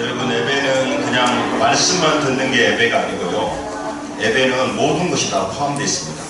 여러분, 예배는 그냥 말씀만 듣는 게 예배가 아니고요. 예배는 모든 것이 다 포함되어 있습니다.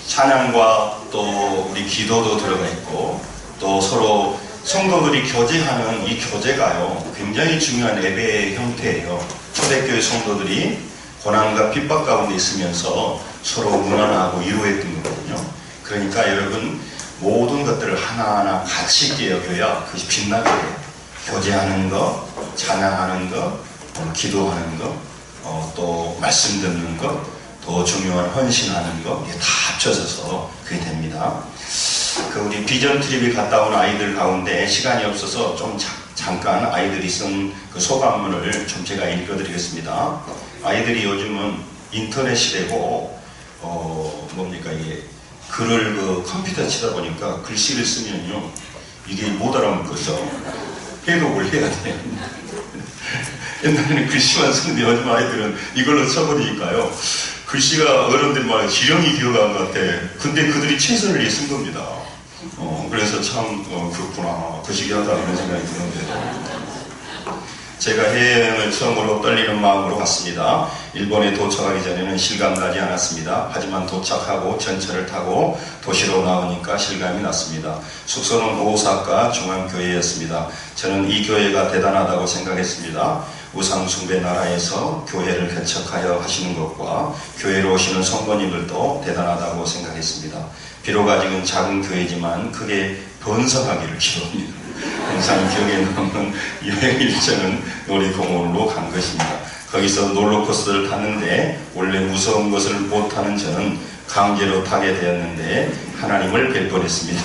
찬양과 또 우리 기도도 들어가 있고, 또 서로 성도들이 교제하는 이 교제가요, 굉장히 중요한 예배의 형태예요. 초대교회 성도들이 고난과 핍박 가운데 있으면서 서로 문안하고 위로했던 거거든요. 그러니까 여러분, 모든 것들을 하나하나 같이 있게 여겨야 그것이 빛나게 돼요. 교제하는 거, 찬양하는 거, 기도하는 거, 또 말씀 듣는 거, 더 중요한 헌신하는 거, 이게 다 합쳐져서 그게 됩니다. 우리 비전 트립이 갔다 온 아이들 가운데 시간이 없어서 좀 잠깐 아이들이 쓴 그 소감문을 좀 제가 읽어드리겠습니다. 아이들이 요즘은 인터넷 시대고, 뭡니까, 이게 글을 컴퓨터 치다 보니까 글씨를 쓰면요, 이게 못 알아먹거죠. 해독을 해야 돼요. 옛날에는 글씨만 쓰는데 요즘 아이들은 이걸로 써버리니까요, 글씨가 어른들 말 지령이 기억한 것 같아. 근데 그들이 최선을 다해 쓴 겁니다. 그래서 참 그렇구나, 그 시기하다 그런 생각이 드는데, 제가 해외여행을 처음으로 떨리는 마음으로 갔습니다. 일본에 도착하기 전에는 실감나지 않았습니다. 하지만 도착하고 전철을 타고 도시로 나오니까 실감이 났습니다. 숙소는 오사카 중앙교회였습니다. 저는 이 교회가 대단하다고 생각했습니다. 우상숭배 나라에서 교회를 개척하여 하시는 것과 교회로 오시는 성도님들도 대단하다고 생각했습니다. 비록 아직은 작은 교회지만 크게 번성하기를 기도합니다. 항상 기억에 남는 여행 일정은 놀이공원으로 간 것입니다. 거기서 롤러코스터를 탔는데 원래 무서운 것을 못하는 저는 강제로 타게 되었는데 하나님을 뵐 뻔했습니다.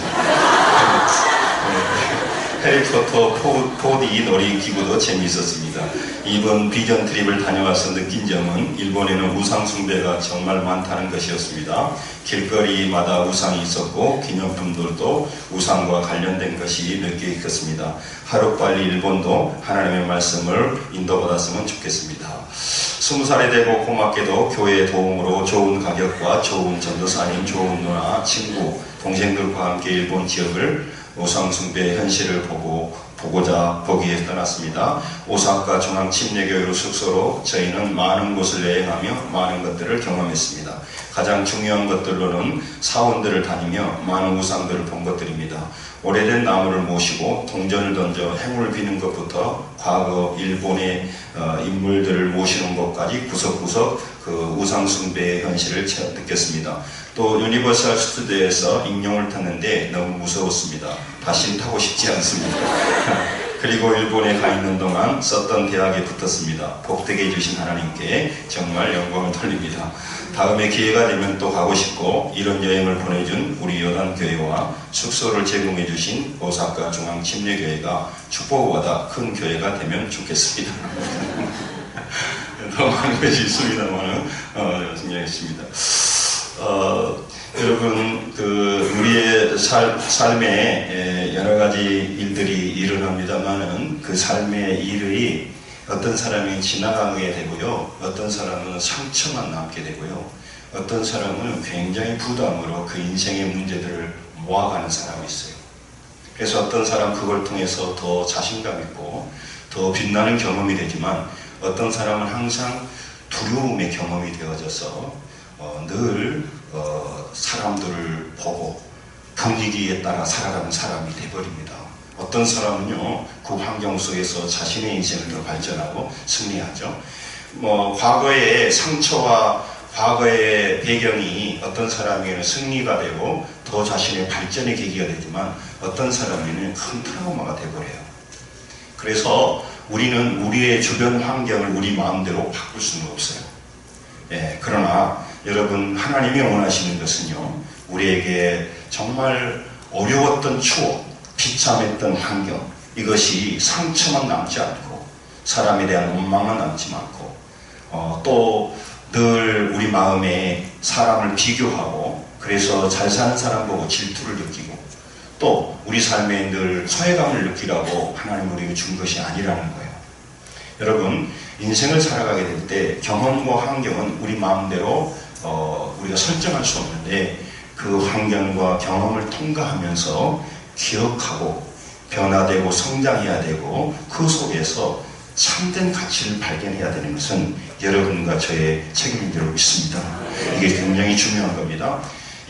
해리포터 4D 놀이기구도 재미있었습니다. 이번 비전 트립을 다녀와서 느낀 점은 일본에는 우상 숭배가 정말 많다는 것이었습니다. 길거리마다 우상이 있었고 기념품들도 우상과 관련된 것이 몇 개 있었습니다. 하루빨리 일본도 하나님의 말씀을 인도받았으면 좋겠습니다. 20살이 되고 고맙게도 교회의 도움으로 좋은 가격과 좋은 전도사님, 좋은 누나, 친구, 동생들과 함께 일본 지역을 우상숭배의 현실을 보기 위해 떠났습니다. 오사카 중앙침례교회로 숙소로 저희는 많은 곳을 여행하며 많은 것들을 경험했습니다. 가장 중요한 것들로는 사원들을 다니며 많은 우상들을 본 것들입니다. 오래된 나무를 모시고 동전을 던져 행운을 비는 것부터 과거 일본의 인물들을 모시는 것까지 구석구석 그 우상숭배의 현실을 느꼈습니다. 또 유니버설 스튜디오에서 익룡을 탔는데 너무 무서웠습니다. 다시 타고 싶지 않습니다. 그리고 일본에 가 있는 동안 썼던 대학에 붙었습니다. 복되게 해주신 하나님께 정말 영광을 돌립니다. 다음에 기회가 되면 또 가고 싶고, 이런 여행을 보내준 우리 여단교회와 숙소를 제공해 주신 오사카 중앙침례교회가 축복을 받아 큰 교회가 되면 좋겠습니다. 더 많은 것이 있습니다만은 생각했습니다. 여러분, 우리의 삶에 여러 가지 일들이 일어납니다만은 그 삶의 일이 어떤 사람이 지나가게 되고요, 어떤 사람은 상처만 남게 되고요, 어떤 사람은 굉장히 부담으로 그 인생의 문제들을 모아가는 사람이 있어요. 그래서 어떤 사람 그걸 통해서 더 자신감 있고 더 빛나는 경험이 되지만, 어떤 사람은 항상 두려움의 경험이 되어져서 늘 사람들을 보고 분위기에 따라 살아가는 사람이 되어버립니다. 어떤 사람은요, 그 환경 속에서 자신의 인생을 더 발전하고 승리하죠. 과거의 상처와 과거의 배경이 어떤 사람에게는 승리가 되고 더 자신의 발전의 계기가 되지만, 어떤 사람에게는 큰 트라우마가 되어버려요. 그래서 우리는 우리의 주변 환경을 우리 마음대로 바꿀 수는 없어요. 그러나 여러분, 하나님이 원하시는 것은요, 우리에게 정말 어려웠던 추억, 비참했던 환경, 이것이 상처만 남지 않고 사람에 대한 원망만 남지 않고 또 늘 우리 마음에 사람을 비교하고 그래서 잘 사는 사람 보고 질투를 느끼고 또 우리 삶에 늘 소외감을 느끼라고 하나님 우리에게 준 것이 아니라는 거예요. 여러분, 인생을 살아가게 될 때 경험과 환경은 우리 마음대로 우리가 설정할 수 없는데, 그 환경과 경험을 통과하면서 기억하고 변화되고 성장해야 되고 그 속에서 참된 가치를 발견해야 되는 것은 여러분과 저의 책임인 줄 믿습니다. 이게 굉장히 중요한 겁니다.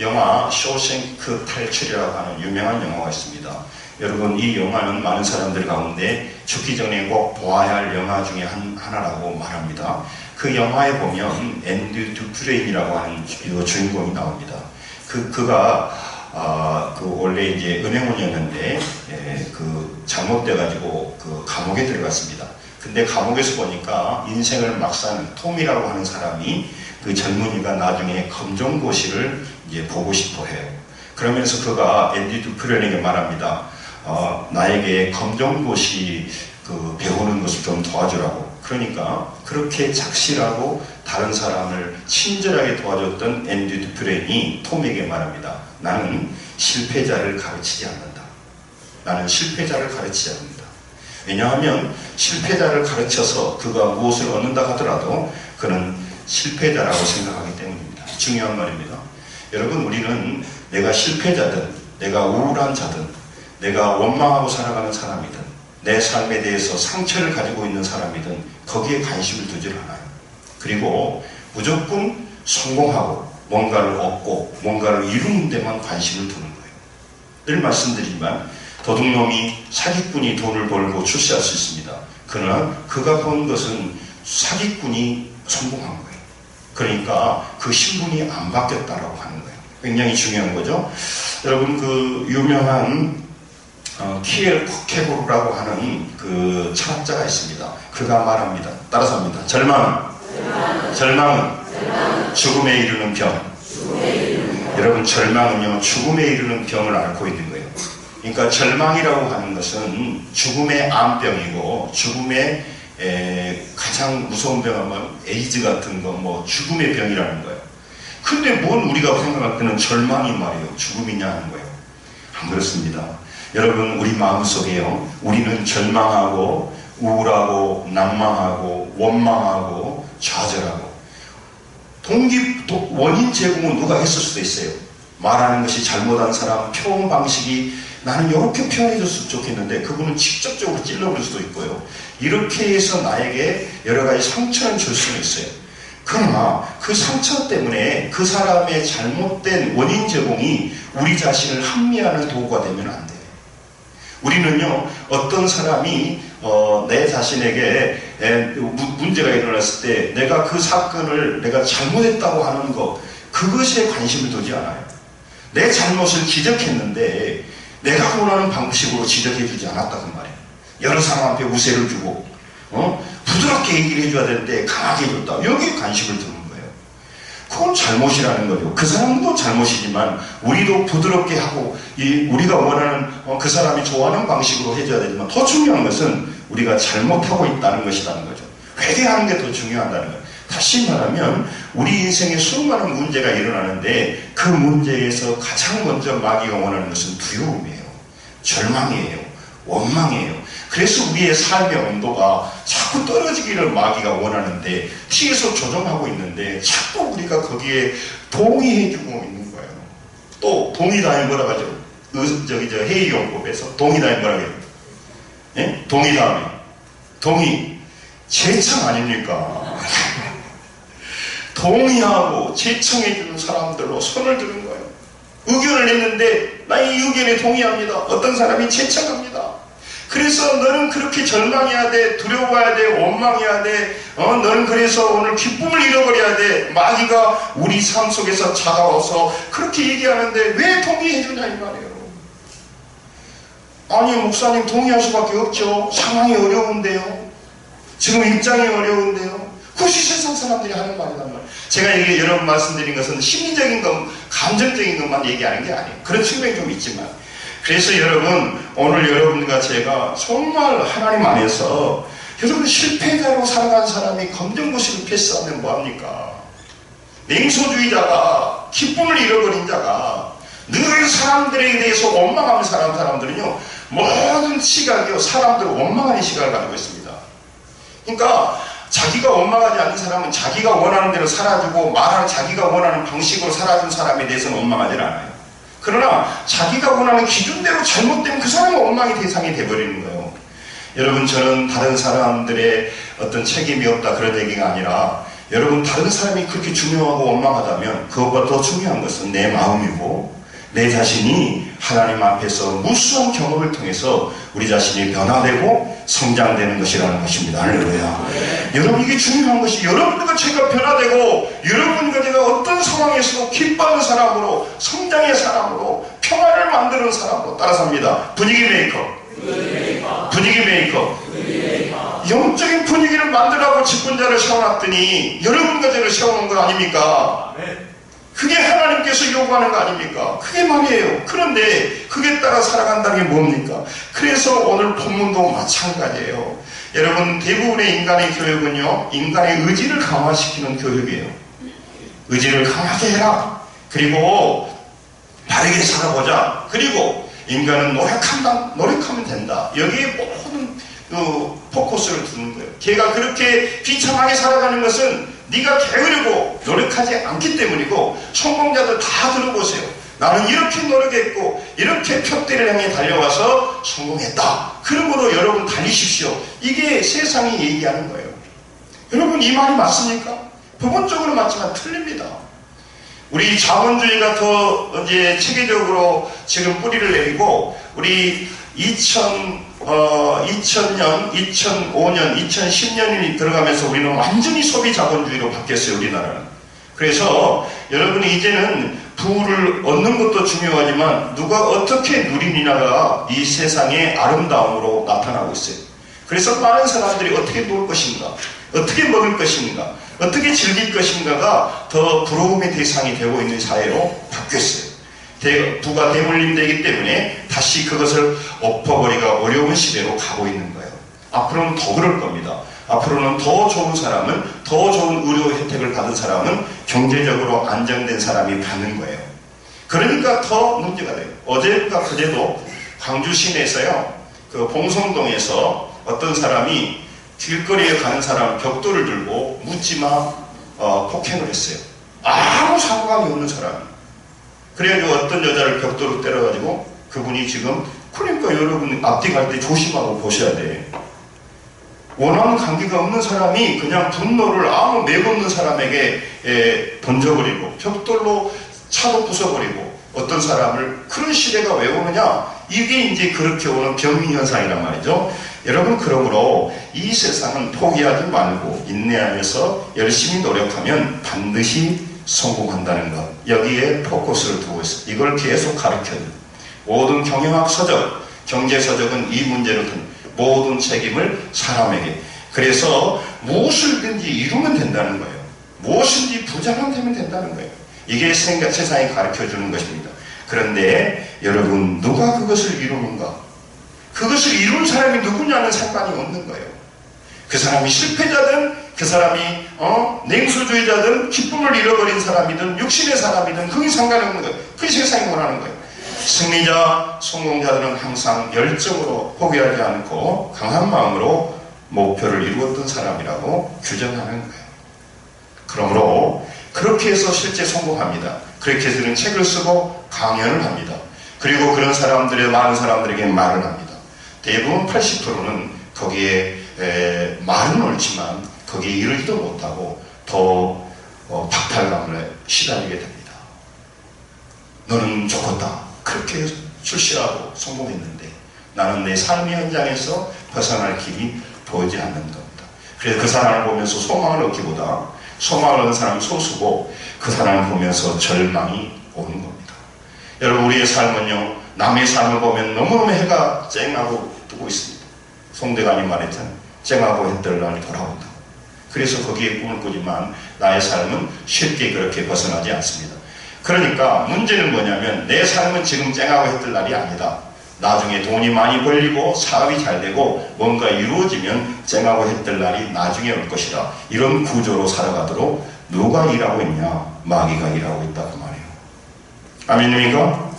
영화 쇼생크 탈출이라고 하는 유명한 영화가 있습니다. 여러분, 이 영화는 많은 사람들 가운데 죽기 전에 꼭 보아야 할 영화 중에 하나라고 말합니다. 그 영화에 보면 앤드 듀프레인이라고 하는 주인공이 나옵니다. 그가 원래 이제 은행원이었는데 잘못돼가지고 그 감옥에 들어갔습니다. 근데 감옥에서 보니까 인생을 막 사는 톰이라고 하는 사람이 그 젊은이가 나중에 검정고시를 이제 보고 싶어 해요. 그러면서 그가 앤디 듀프레인에게 말합니다. 나에게 검정고시 배우는 것을 좀 도와주라고. 그러니까 그렇게 착실하고 다른 사람을 친절하게 도와줬던 앤디 듀프레인이 톰에게 말합니다. 나는 실패자를 가르치지 않는다. 나는 실패자를 가르치지 않는다. 왜냐하면 실패자를 가르쳐서 그가 무엇을 얻는다 하더라도 그는 실패자라고 생각하기 때문입니다. 중요한 말입니다. 여러분, 우리는 내가 실패자든 내가 우울한 자든 내가 원망하고 살아가는 사람이든 내 삶에 대해서 상처를 가지고 있는 사람이든 거기에 관심을 두질 않아요. 그리고 무조건 성공하고 뭔가를 얻고 뭔가를 이루는 데만 관심을 두는 거예요. 늘 말씀드리지만 도둑놈이 사기꾼이 돈을 벌고 출세할 수 있습니다. 그러나 그가 본 것은 사기꾼이 성공한 거예요. 그러니까 그 신분이 안 바뀌었다라고 하는 거예요. 굉장히 중요한 거죠. 여러분, 그 유명한 키엘 쿠케고르라고 하는 그 철학자가 있습니다. 그가 말합니다. 따라서 합니다. 절망은 죽음에 이르는 병. 여러분, 절망은요 죽음에 이르는 병을 앓고 있는 거예요. 그러니까 절망이라고 하는 것은 죽음의 암병이고 죽음의 가장 무서운 병은 에이즈 같은 거 죽음의 병이라는 거예요. 근데 뭔 우리가 생각할 때는 절망이 말이에요 죽음이냐 하는 거예요. 안 그렇습니다. 여러분, 우리 마음속에요 우리는 절망하고 우울하고 낭망하고 원망하고 좌절하고 원인 제공은 누가 했을 수도 있어요. 말하는 것이 잘못한 사람, 표현 방식이 나는 이렇게 표현해 줬으면 좋겠는데 그분은 직접적으로 찔러볼 수도 있고요. 이렇게 해서 나에게 여러 가지 상처를 줄 수는 있어요. 그러나 그 상처 때문에 그 사람의 잘못된 원인 제공이 우리 자신을 합리화하는 도구가 되면 안 돼요. 우리는요 어떤 사람이 내 자신에게 문제가 일어났을 때 내가 그 사건을 내가 잘못했다고 하는 것, 그것에 관심을 두지 않아요. 내 잘못을 지적했는데 내가 원하는 방식으로 지적해주지 않았다는 말이에요. 여러 사람 앞에 우세를 주고 부드럽게 얘기를 해줘야 되는데 강하게 해줬다. 여기에 관심을 두는 거예요. 그건 잘못이라는 거죠. 그 사람도 잘못이지만 우리도 부드럽게 하고 우리가 원하는 그 사람이 좋아하는 방식으로 해줘야 되지만 더 중요한 것은 우리가 잘못하고 있다는 것이라는 거죠. 회개하는 게 더 중요하다는 거예요. 다시 말하면 우리 인생에 수많은 문제가 일어나는데 그 문제에서 가장 먼저 마귀가 원하는 것은 두려움이에요. 절망이에요. 원망이에요. 그래서 우리의 삶의 온도가 자꾸 떨어지기를 마귀가 원하는데 뒤에서 조정하고 있는데 자꾸 우리가 거기에 동의해주고 있는 거예요. 또 동의 다음에 뭐라고 하죠? 회의용법에서 동의 다음에 뭐라고 해요? 예? 동의 다음에 동의 제청 아닙니까? 동의하고 제청해주는 사람들로 손을 드는 거예요. 의견을 냈는데 나 이 의견에 동의합니다. 어떤 사람이 제청합니다. 그래서 너는 그렇게 절망해야 돼, 두려워해야 돼, 원망해야 돼, 너는 그래서 오늘 기쁨을 잃어버려야 돼. 마귀가 우리 삶 속에서 차가워서 그렇게 얘기하는데 왜 동의해주냐 이 말이에요. 아니 목사님 동의할 수밖에 없죠. 상황이 어려운데요. 지금 입장이 어려운데요. 그것이 세상 사람들이 하는 말이란 말이에요. 제가 이게 여러 번 말씀드린 것은 심리적인 것, 감정적인 것만 얘기하는 게 아니에요. 그런 측면이 좀 있지만. 그래서 여러분, 오늘 여러분과 제가 정말 하나님 안에서 여러분 실패자로 살아간 사람이 검정고시를 패스하면 뭐합니까? 냉소주의자가, 기쁨을 잃어버린 자가, 늘 사람들에 대해서 원망하며 살아가는 사람들은요, 모든 시각이요, 사람들을 원망하는 시각을 가지고 있습니다. 그러니까 자기가 원망하지 않는 사람은 자기가 원하는 대로 살아주고 말하는 자기가 원하는 방식으로 살아준 사람에 대해서는 원망하지 않아요. 그러나 자기가 원하는 기준대로 잘못되면 그 사람은 원망의 대상이 돼버리는 거예요. 여러분, 저는 다른 사람들의 어떤 책임이 없다 그런 얘기가 아니라, 여러분, 다른 사람이 그렇게 중요하고 원망하다면 그것보다 더 중요한 것은 내 마음이고, 내 자신이 하나님 앞에서 무수한 경험을 통해서 우리 자신이 변화되고 성장되는 것이라는 것입니다. 할렐루야. 여러분, 이게 중요한 것이, 여러분과 제가 변화되고 여러분과 제가 어떤 상황에서도 기뻐하는 사람으로, 성장의 사람으로, 평화를 만드는 사람으로 따라서 합니다. 분위기 메이커. 분위기 메이커. 영적인 분위기를 만들라고 직분자를 세워놨더니 여러분과 저를 세워놓은 거 아닙니까? 그게 하나님께서 요구하는 거 아닙니까? 그게 말이에요. 그런데 그게 따라 살아간다는 게 뭡니까? 그래서 오늘 본문도 마찬가지예요. 여러분, 대부분의 인간의 교육은요, 인간의 의지를 강화시키는 교육이에요. 의지를 강하게 해라. 그리고 바르게 살아보자. 그리고 인간은 노력하면 된다. 여기에 모든 포커스를 두는 거예요. 걔가 그렇게 비참하게 살아가는 것은 네가 게으르고 노력하지 않기 때문이고, 성공자들 다 들어보세요. 나는 이렇게 노력했고 이렇게 표대를 향해 달려와서 성공했다. 그러므로 여러분 달리십시오. 이게 세상이 얘기하는 거예요. 여러분, 이 말이 맞습니까? 부분적으로 맞지만 틀립니다. 우리 자본주의가 더 이제 체계적으로 지금 뿌리를 내리고, 우리 2000년, 2005년, 2010년이 들어가면서 우리는 완전히 소비 자본주의로 바뀌었어요, 우리나라는. 그래서 여러분이 이제는 부를 얻는 것도 중요하지만 누가 어떻게 누리느냐가 이 세상의 아름다움으로 나타나고 있어요. 그래서 많은 사람들이 어떻게 놀 것인가, 어떻게 먹을 것인가, 어떻게 즐길 것인가가 더 부러움의 대상이 되고 있는 사회로 바뀌었어요. 부가 대물림되기 때문에 다시 그것을 엎어버리기가 어려운 시대로 가고 있는 거예요. 앞으로는 더 그럴 겁니다. 앞으로는 더 좋은 사람은, 더 좋은 의료 혜택을 받은 사람은 경제적으로 안정된 사람이 받는 거예요. 그러니까 더 문제가 돼요. 어제인가 그제도 광주 시내에서요, 그 봉성동에서 어떤 사람이 길거리에 가는 사람 벽돌을 들고 묻지마 폭행을 했어요. 아무 상관이 없는 사람이. 그래가지고 어떤 여자를 벽돌로 때려가지고 그분이 지금, 그러니까 여러분 앞뒤 갈 때 조심하고 보셔야 돼. 원하는 관계가 없는 사람이 그냥 분노를 아무 맥 없는 사람에게 던져버리고 벽돌로 차도 부숴버리고 어떤 사람을, 그런 시대가 왜 오느냐? 이게 이제 그렇게 오는 병리현상이란 말이죠. 여러분, 그러므로 이 세상은 포기하지 말고 인내하면서 열심히 노력하면 반드시 성공한다는 것, 여기에 포커스를 두고 있어요. 이걸 계속 가르쳐요. 모든 경영학 서적, 경제 서적은 이 문제를 둔 모든 책임을 사람에게. 그래서 무엇을든지 이루면 된다는 거예요. 무엇인지 부자만 되면 된다는 거예요. 이게 세상이 가르쳐주는 것입니다. 그런데 여러분, 누가 그것을 이루는가? 그것을 이룬 사람이 누구냐는 상관이 없는 거예요. 그 사람이 실패자든, 그 사람이 냉소주의자든, 기쁨을 잃어버린 사람이든, 육신의 사람이든, 그게 상관없는 거예요. 그게 세상이 원하는 거예요. 승리자, 성공자들은 항상 열정으로 포기하지 않고 강한 마음으로 목표를 이루었던 사람이라고 규정하는 거예요. 그러므로 그렇게 해서 실제 성공합니다. 그렇게 해서 책을 쓰고 강연을 합니다. 그리고 그런 사람들의, 많은 사람들에게 말을 합니다. 대부분 80%는 거기에 말은 옳지만 거기에 이르지도 못하고 더 박탈감에 시달리게 됩니다. 너는 좋겠다. 그렇게 출시하고 성공했는데 나는 내 삶의 현장에서 벗어날 길이 보이지 않는 겁니다. 그래서 그 사람을 보면서 소망을 얻기보다, 소망을 얻는 사람이 소수고 그 사람을 보면서 절망이 오는 겁니다. 여러분, 우리의 삶은요, 남의 삶을 보면 너무너무 해가 쨍하고 뜨고 있습니다. 송대관이 말했잖아요. 쨍하고 해뜰 날 돌아온다. 그래서 거기에 꿈을 꾸지만 나의 삶은 쉽게 그렇게 벗어나지 않습니다. 그러니까 문제는 뭐냐면, 내 삶은 지금 쨍하고 해뜰 날이 아니다. 나중에 돈이 많이 벌리고 사업이 잘 되고 뭔가 이루어지면 쨍하고 해뜰 날이 나중에 올 것이다. 이런 구조로 살아가도록 누가 일하고 있냐? 마귀가 일하고 있다 그 말이에요. 아멘입니까?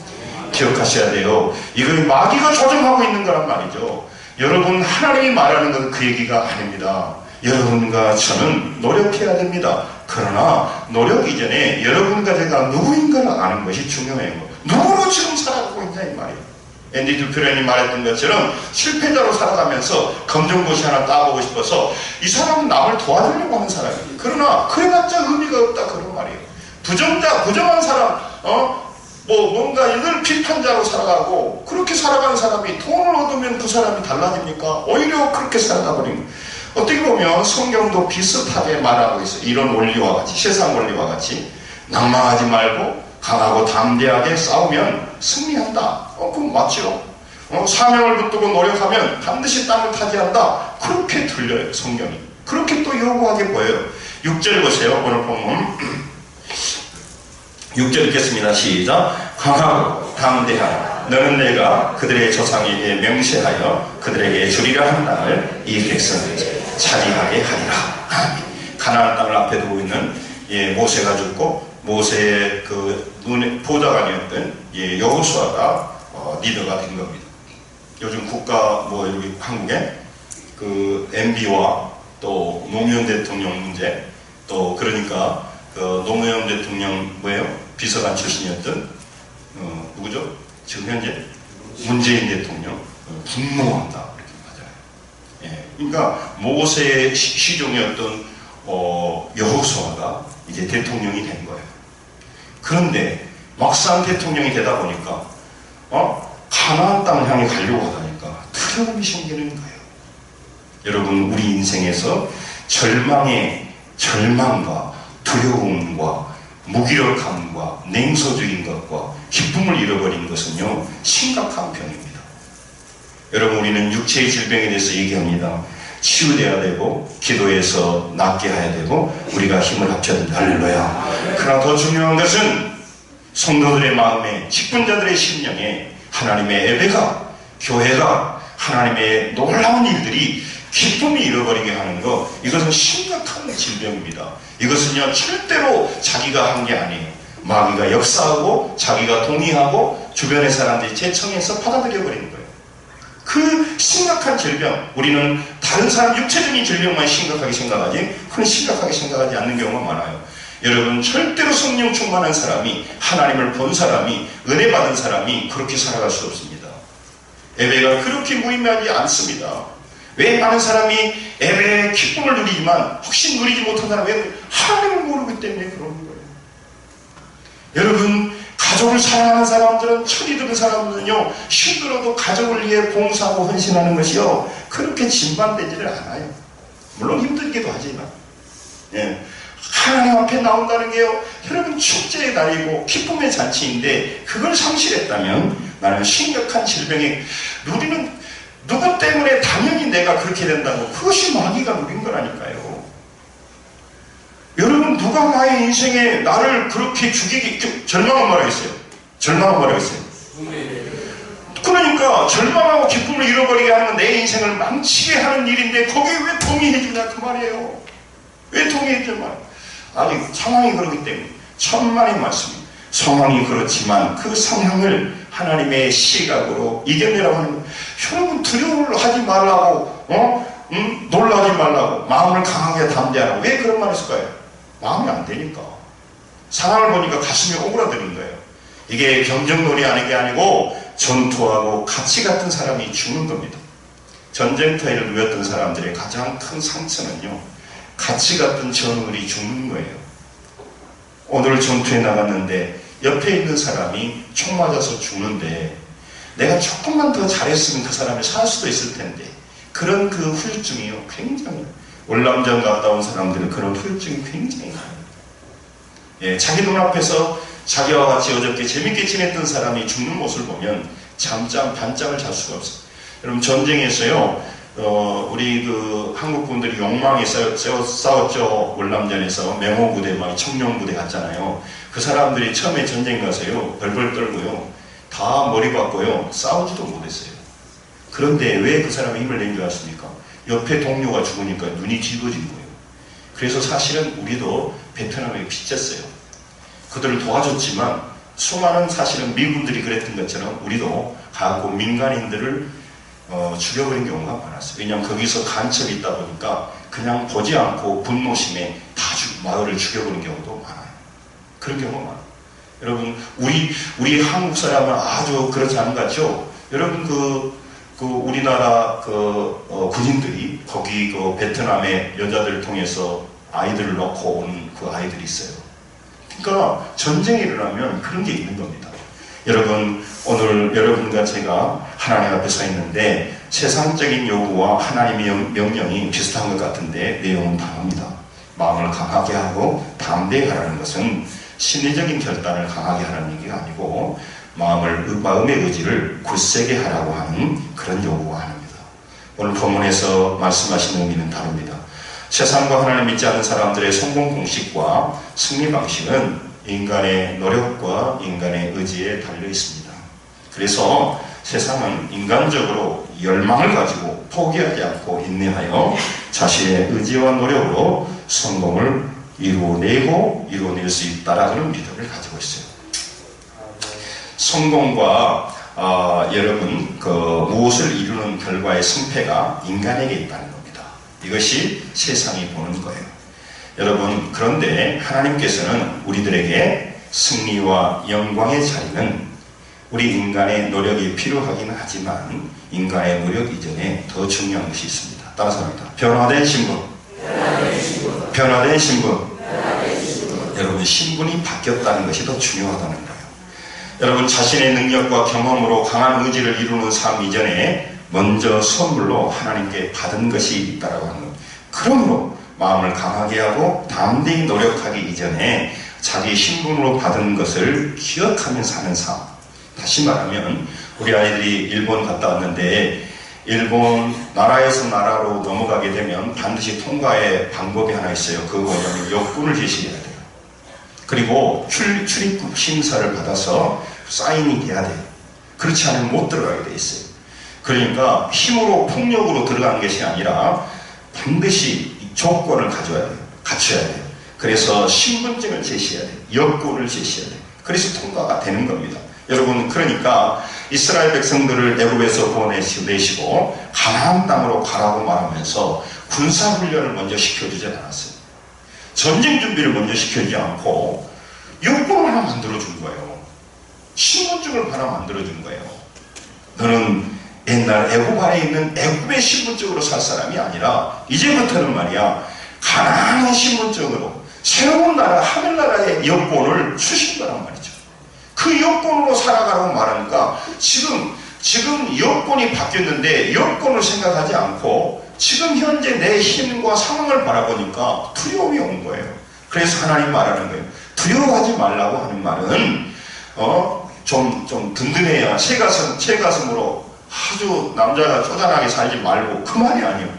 기억하셔야 돼요. 이건 마귀가 조정하고 있는 거란 말이죠. 여러분, 하나님이 말하는 것은 그 얘기가 아닙니다. 여러분과 저는 노력해야 됩니다. 그러나 노력 이전에 여러분과 제가 누구인가를 아는 것이 중요해요. 누구로 지금 살아가고 있냐 이 말이에요. 앤디 듀표렌이 말했던 것처럼 실패자로 살아가면서 검정고시 하나 따보고 싶어서 이 사람은 남을 도와주려고 하는 사람이에요. 그러나 그래봤자 의미가 없다 그런 말이에요. 부정한 사람, 뭔가 늘 비판자로 살아가고 그렇게 살아가는 사람이 돈을 얻으면 그 사람이 달라집니까? 오히려 그렇게 살아가 버린 거예요. 어떻게 보면 성경도 비슷하게 말하고 있어요. 이런 원리와 같이, 세상 원리와 같이 낭망하지 말고 강하고 담대하게 싸우면 승리한다. 그럼 맞죠. 사명을 붙들고 노력하면 반드시 땅을 타지한다. 그렇게 들려요 성경이. 그렇게 또 요구하게 보여요. 6절 보세요. 오늘 본문 6절 읽겠습니다. 시작. 강하고 담대하라. 너는 내가 그들의 조상에게 명세하여 그들에게 주리라 한 땅을 이 백성에게 차지하게 하리라. 아멘. 가나안 땅을 앞에 두고 있는 모세가 죽고 모세의 그 눈의 보좌관이었던 여호수아가 리더가 된 겁니다. 요즘 국가 여기 한국에 그 MB와 또 노무현 대통령 문제 또 그러니까 그 노무현 대통령 비서관 출신이었던 누구죠? 지금 현재 문재인 대통령 분노한다 이렇게 하잖아요. 예, 그러니까 모세의 시종이었던 여호수아가 이제 대통령이 된 거예요. 그런데 막상 대통령이 되다 보니까 가나안 땅을 향해 가려고 하다니까 두려움이 생기는 거예요. 여러분 우리 인생에서 절망과 두려움과 무기력함과 냉소적인 것과 기쁨을 잃어버린 것은요 심각한 병입니다. 여러분 우리는 육체의 질병에 대해서 얘기합니다. 치유돼야 되고 기도해서 낫게 해야 되고 우리가 힘을 합쳐야 된다. 할렐루야. 그러나 더 중요한 것은 성도들의 마음에 직분자들의 심령에 하나님의 예배가 교회가 하나님의 놀라운 일들이 기쁨이 잃어버리게 하는 것, 이것은 심각한 질병입니다. 이것은요 절대로 자기가 한 게 아니에요. 마귀가 역사하고 자기가 동의하고 주변의 사람들이 제청해서 받아들여 버리는 거예요. 그 심각한 질병, 우리는 다른 사람 육체적인 질병만 심각하게 생각하지 그건 심각하게 생각하지 않는 경우가 많아요. 여러분 절대로 성령 충만한 사람이, 하나님을 본 사람이, 은혜 받은 사람이 그렇게 살아갈 수 없습니다. 예배가 그렇게 무의미하지 않습니다. 왜 많은 사람이 예배의 기쁨을 누리지만 혹시 누리지 못한 사람은 왜 하나님을 모르기 때문에 그러는 거예요. 여러분 가족을 사랑하는 사람들은, 철이 드는 사람들은요 힘들어도 가족을 위해 봉사하고 헌신하는 것이요 그렇게 진반되지를 않아요. 물론 힘들기도 하지만 하나님 앞에 나온다는 게요 여러분 축제의 날이고 기쁨의 잔치인데 그걸 상실했다면 나는 심각한 질병에 누리는, 누구 때문에 당연히 내가 그렇게 된다고, 그것이 마귀가 누린 거라니까요. 여러분 누가 나의 인생에 나를 그렇게 죽이기, 절망은 말하겠어요. 절망은 말하겠어요. 그러니까 절망하고 기쁨을 잃어버리게 하는 건 내 인생을 망치게 하는 일인데 거기에 왜 동의해주냐 그 말이에요. 왜 동의해주냐 말이에요. 아니 상황이 그렇기 때문에 천만의 말씀입니다. 상황이 그렇지만 그 상황을 하나님의 시각으로 이겨내라고 하는 거예요. 여러분 두려움을 하지 말라고 놀라지 말라고 마음을 강하게 담대하라고 왜 그런 말 했을까요? 마음이 안 되니까. 상황을 보니까 가슴이 오그라드는 거예요. 이게 경쟁론이 아닌 게 아니고 전투하고 가치 같은 사람이 죽는 겁니다. 전쟁터에 누웠던 사람들의 가장 큰 상처는요 가치 같은 전우들이 죽는 거예요. 오늘 전투에 나갔는데 옆에 있는 사람이 총 맞아서 죽는데 내가 조금만 더 잘했으면 그 사람이 살 수도 있을 텐데, 그런 그 후유증이요 굉장히, 월남전 갔다 온 사람들은 그런 후유증이 굉장히 강해요. 자기 눈앞에서 자기와 같이 어저께 재밌게 지냈던 사람이 죽는 모습을 보면 반잠을 잘 수가 없어요. 여러분 전쟁에서요 우리 그 한국 분들이 욕망에 싸웠죠. 월남전에서 명호부대 막 청룡부대 갔잖아요. 그 사람들이 처음에 전쟁 가서요 벌벌 떨고요 다 머리 박고요 싸우지도 못했어요. 그런데 왜 그 사람이 힘을 낸 줄 아십니까? 옆에 동료가 죽으니까 눈이 붉어진 거예요. 그래서 사실은 우리도 베트남에 빚졌어요. 그들을 도와줬지만 수많은 사실은 미군들이 그랬던 것처럼 우리도 가고 민간인들을 죽여버린 경우가 많았어요. 왜냐하면 거기서 간첩이 있다 보니까 그냥 보지 않고 분노심에 다 마을을 죽여버린 경우도 많아요. 그런 경우가 많아요. 여러분, 우리 한국 사람은 아주 그렇지 않은 것 같죠? 여러분, 우리나라 군인들이 거기 베트남의 여자들을 통해서 아이들을 낳고 온 그 아이들이 있어요. 그러니까 전쟁이 일어나면 그런 게 있는 겁니다. 여러분, 오늘 여러분과 제가 하나님 앞에 서 있는데 세상적인 요구와 하나님의 명령이 비슷한 것 같은데 내용은 다릅니다. 마음을 강하게 하고 담대히 하라는 것은 심리적인 결단을 강하게 하라는 얘기가 아니고 마음의 의지를 굳세게 하라고 하는 그런 요구가 아닙니다. 오늘 본문에서 말씀하신 의미는 다릅니다. 세상과 하나님 믿지 않는 사람들의 성공 공식과 승리 방식은 인간의 노력과 인간의 의지에 달려 있습니다. 그래서 세상은 인간적으로 열망을 가지고 포기하지 않고 인내하여 자신의 의지와 노력으로 성공을 이루어낼 수 있다라는 믿음을 가지고 있어요. 성공과 여러분 무엇을 이루는 결과의 승패가 인간에게 있다는 겁니다. 이것이 세상이 보는 거예요. 여러분, 그런데 하나님께서는 우리들에게 승리와 영광의 자리는 우리 인간의 노력이 필요하긴 하지만 인간의 노력 이전에 더 중요한 것이 있습니다. 따라서 합니다. 변화된 신분. 변화된 신분. 여러분, 신분이 바뀌었다는 것이 더 중요하다는 거예요. 여러분, 자신의 능력과 경험으로 강한 의지를 이루는 삶 이전에 먼저 선물로 하나님께 받은 것이 있다라고 하는 것. 그러므로 마음을 강하게 하고 담대히 노력하기 이전에 자기 신분으로 받은 것을 기억하면서 사는 삶. 다시 말하면 우리 아이들이 일본 갔다 왔는데 일본 나라에서 나라로 넘어가게 되면 반드시 통과의 방법이 하나 있어요. 그거 뭐냐면 여권을 제시해야 돼요. 그리고 출입국 심사를 받아서 사인이 돼야 돼요. 그렇지 않으면 못 들어가게 돼 있어요. 그러니까 힘으로 폭력으로 들어가는 것이 아니라 반드시 조건을 갖춰야 돼요. 그래서 신분증을 제시해야 돼요. 여권을 제시해야 돼요. 그래서 통과가 되는 겁니다. 여러분, 그러니까 이스라엘 백성들을 애굽에서 구원내시고 가나안 땅으로 가라고 말하면서 군사훈련을 먼저 시켜주지 않았어요. 전쟁 준비를 먼저 시켜주지 않고 여권을 하나 만들어준 거예요. 신분증을 하나 만들어준 거예요. 너는 옛날 애굽 안에 있는 애굽의 신분증으로 살 사람이 아니라 이제부터는 말이야 가나안의 신분증으로 새로운 나라 하늘나라의 여권을 주신 거란 말이죠. 그 여권으로 살아가라고 말하니까 지금 여권이 바뀌었는데 여권을 생각하지 않고 지금 현재 내 힘과 상황을 바라보니까 두려움이 온 거예요. 그래서 하나님 말하는 거예요. 두려워하지 말라고 하는 말은 좀 든든해야 체가슴으로 아주 남자가 쪼잔하게 살지 말고 그 말이 아니에요.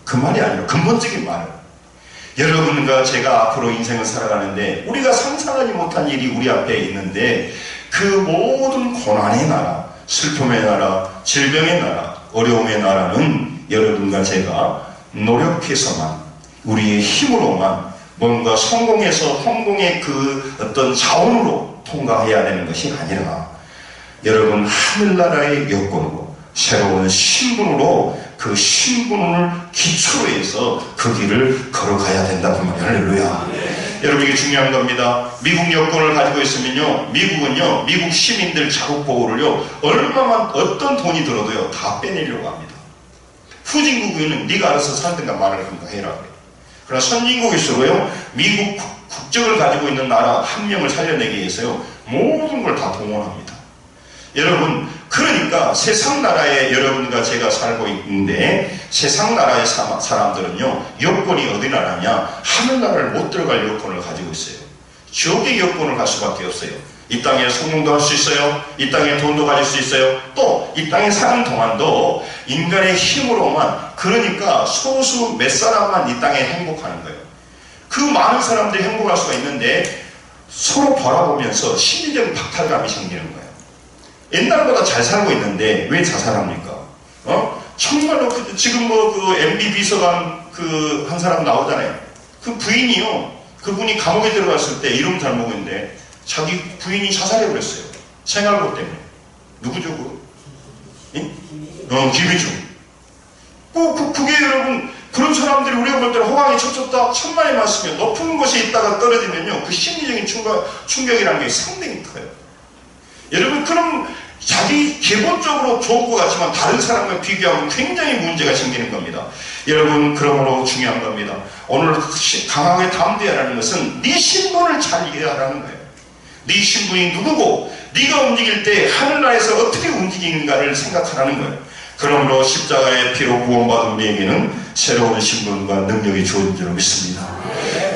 그 말이 아니에요. 근본적인 말은 여러분과 제가 앞으로 인생을 살아가는데 우리가 상상하지 못한 일이 우리 앞에 있는데 그 모든 고난의 나라, 슬픔의 나라, 질병의 나라, 어려움의 나라는 여러분과 제가 노력해서만 우리의 힘으로만 뭔가 성공의 그 어떤 자원으로 통과해야 되는 것이 아니라 여러분 하늘나라의 여건으로 새로운 신분으로 그 신분을 기초로 해서 그 길을 걸어가야 된다고 말이에요. 할렐루야. 여러분, 이게 중요한 겁니다. 미국 여권을 가지고 있으면요, 미국 시민들 자국 보호를요, 어떤 돈이 들어도요, 다 빼내려고 합니다. 후진국에는 네가 알아서 살든가 말을 하든가 해라 그래요. 그러나 선진국일수록요, 미국 국적을 가지고 있는 나라 한 명을 살려내기 위해서요, 모든 걸 다 동원합니다. 여러분, 그러니까 세상 나라에 여러분과 제가 살고 있는데 세상 나라의 사람들은요, 여권이 어디 나라냐? 하늘나라를 못 들어갈 여권을 가지고 있어요. 지옥의 여권을 갈 수밖에 없어요. 이 땅에 성공도 할 수 있어요. 이 땅에 돈도 가질 수 있어요. 또 이 땅에 사는 동안도 인간의 힘으로만, 그러니까 소수 몇 사람만 이 땅에 행복하는 거예요. 그 많은 사람들이 행복할 수가 있는데 서로 바라보면서 심리적인 박탈감이 생기는 거예요. 옛날보다 잘 살고 있는데 왜 자살합니까? 정말로 지금 그 MB 비서관 한 사람 나오잖아요. 그 부인이요. 그분이 감옥에 들어갔을 때 이름 잘 모르겠는데 자기 부인이 자살해버렸어요. 생활고 때문에. 누구죠 그거? 김희중. 그게 여러분 그런 사람 사람들이 우리가 볼 때는 호강이 쳤다 천만의 말씀이요. 높은 곳에 있다가 떨어지면요, 그 심리적인 충격이라는 게 상당히 커요. 여러분, 그럼 자기 기본적으로 좋은 것 같지만 다른 사람과 비교하면 굉장히 문제가 생기는 겁니다. 여러분, 그러므로 중요한 겁니다. 오늘 강하게 담대하라는 것은 네 신분을 잘 이해하라는 거예요. 네 신분이 누구고 네가 움직일 때 하늘나라에서 어떻게 움직이는가를 생각하라는 거예요. 그러므로 십자가의 피로 구원받은 우리에게는 새로운 신분과 능력이 주어진 줄 믿습니다.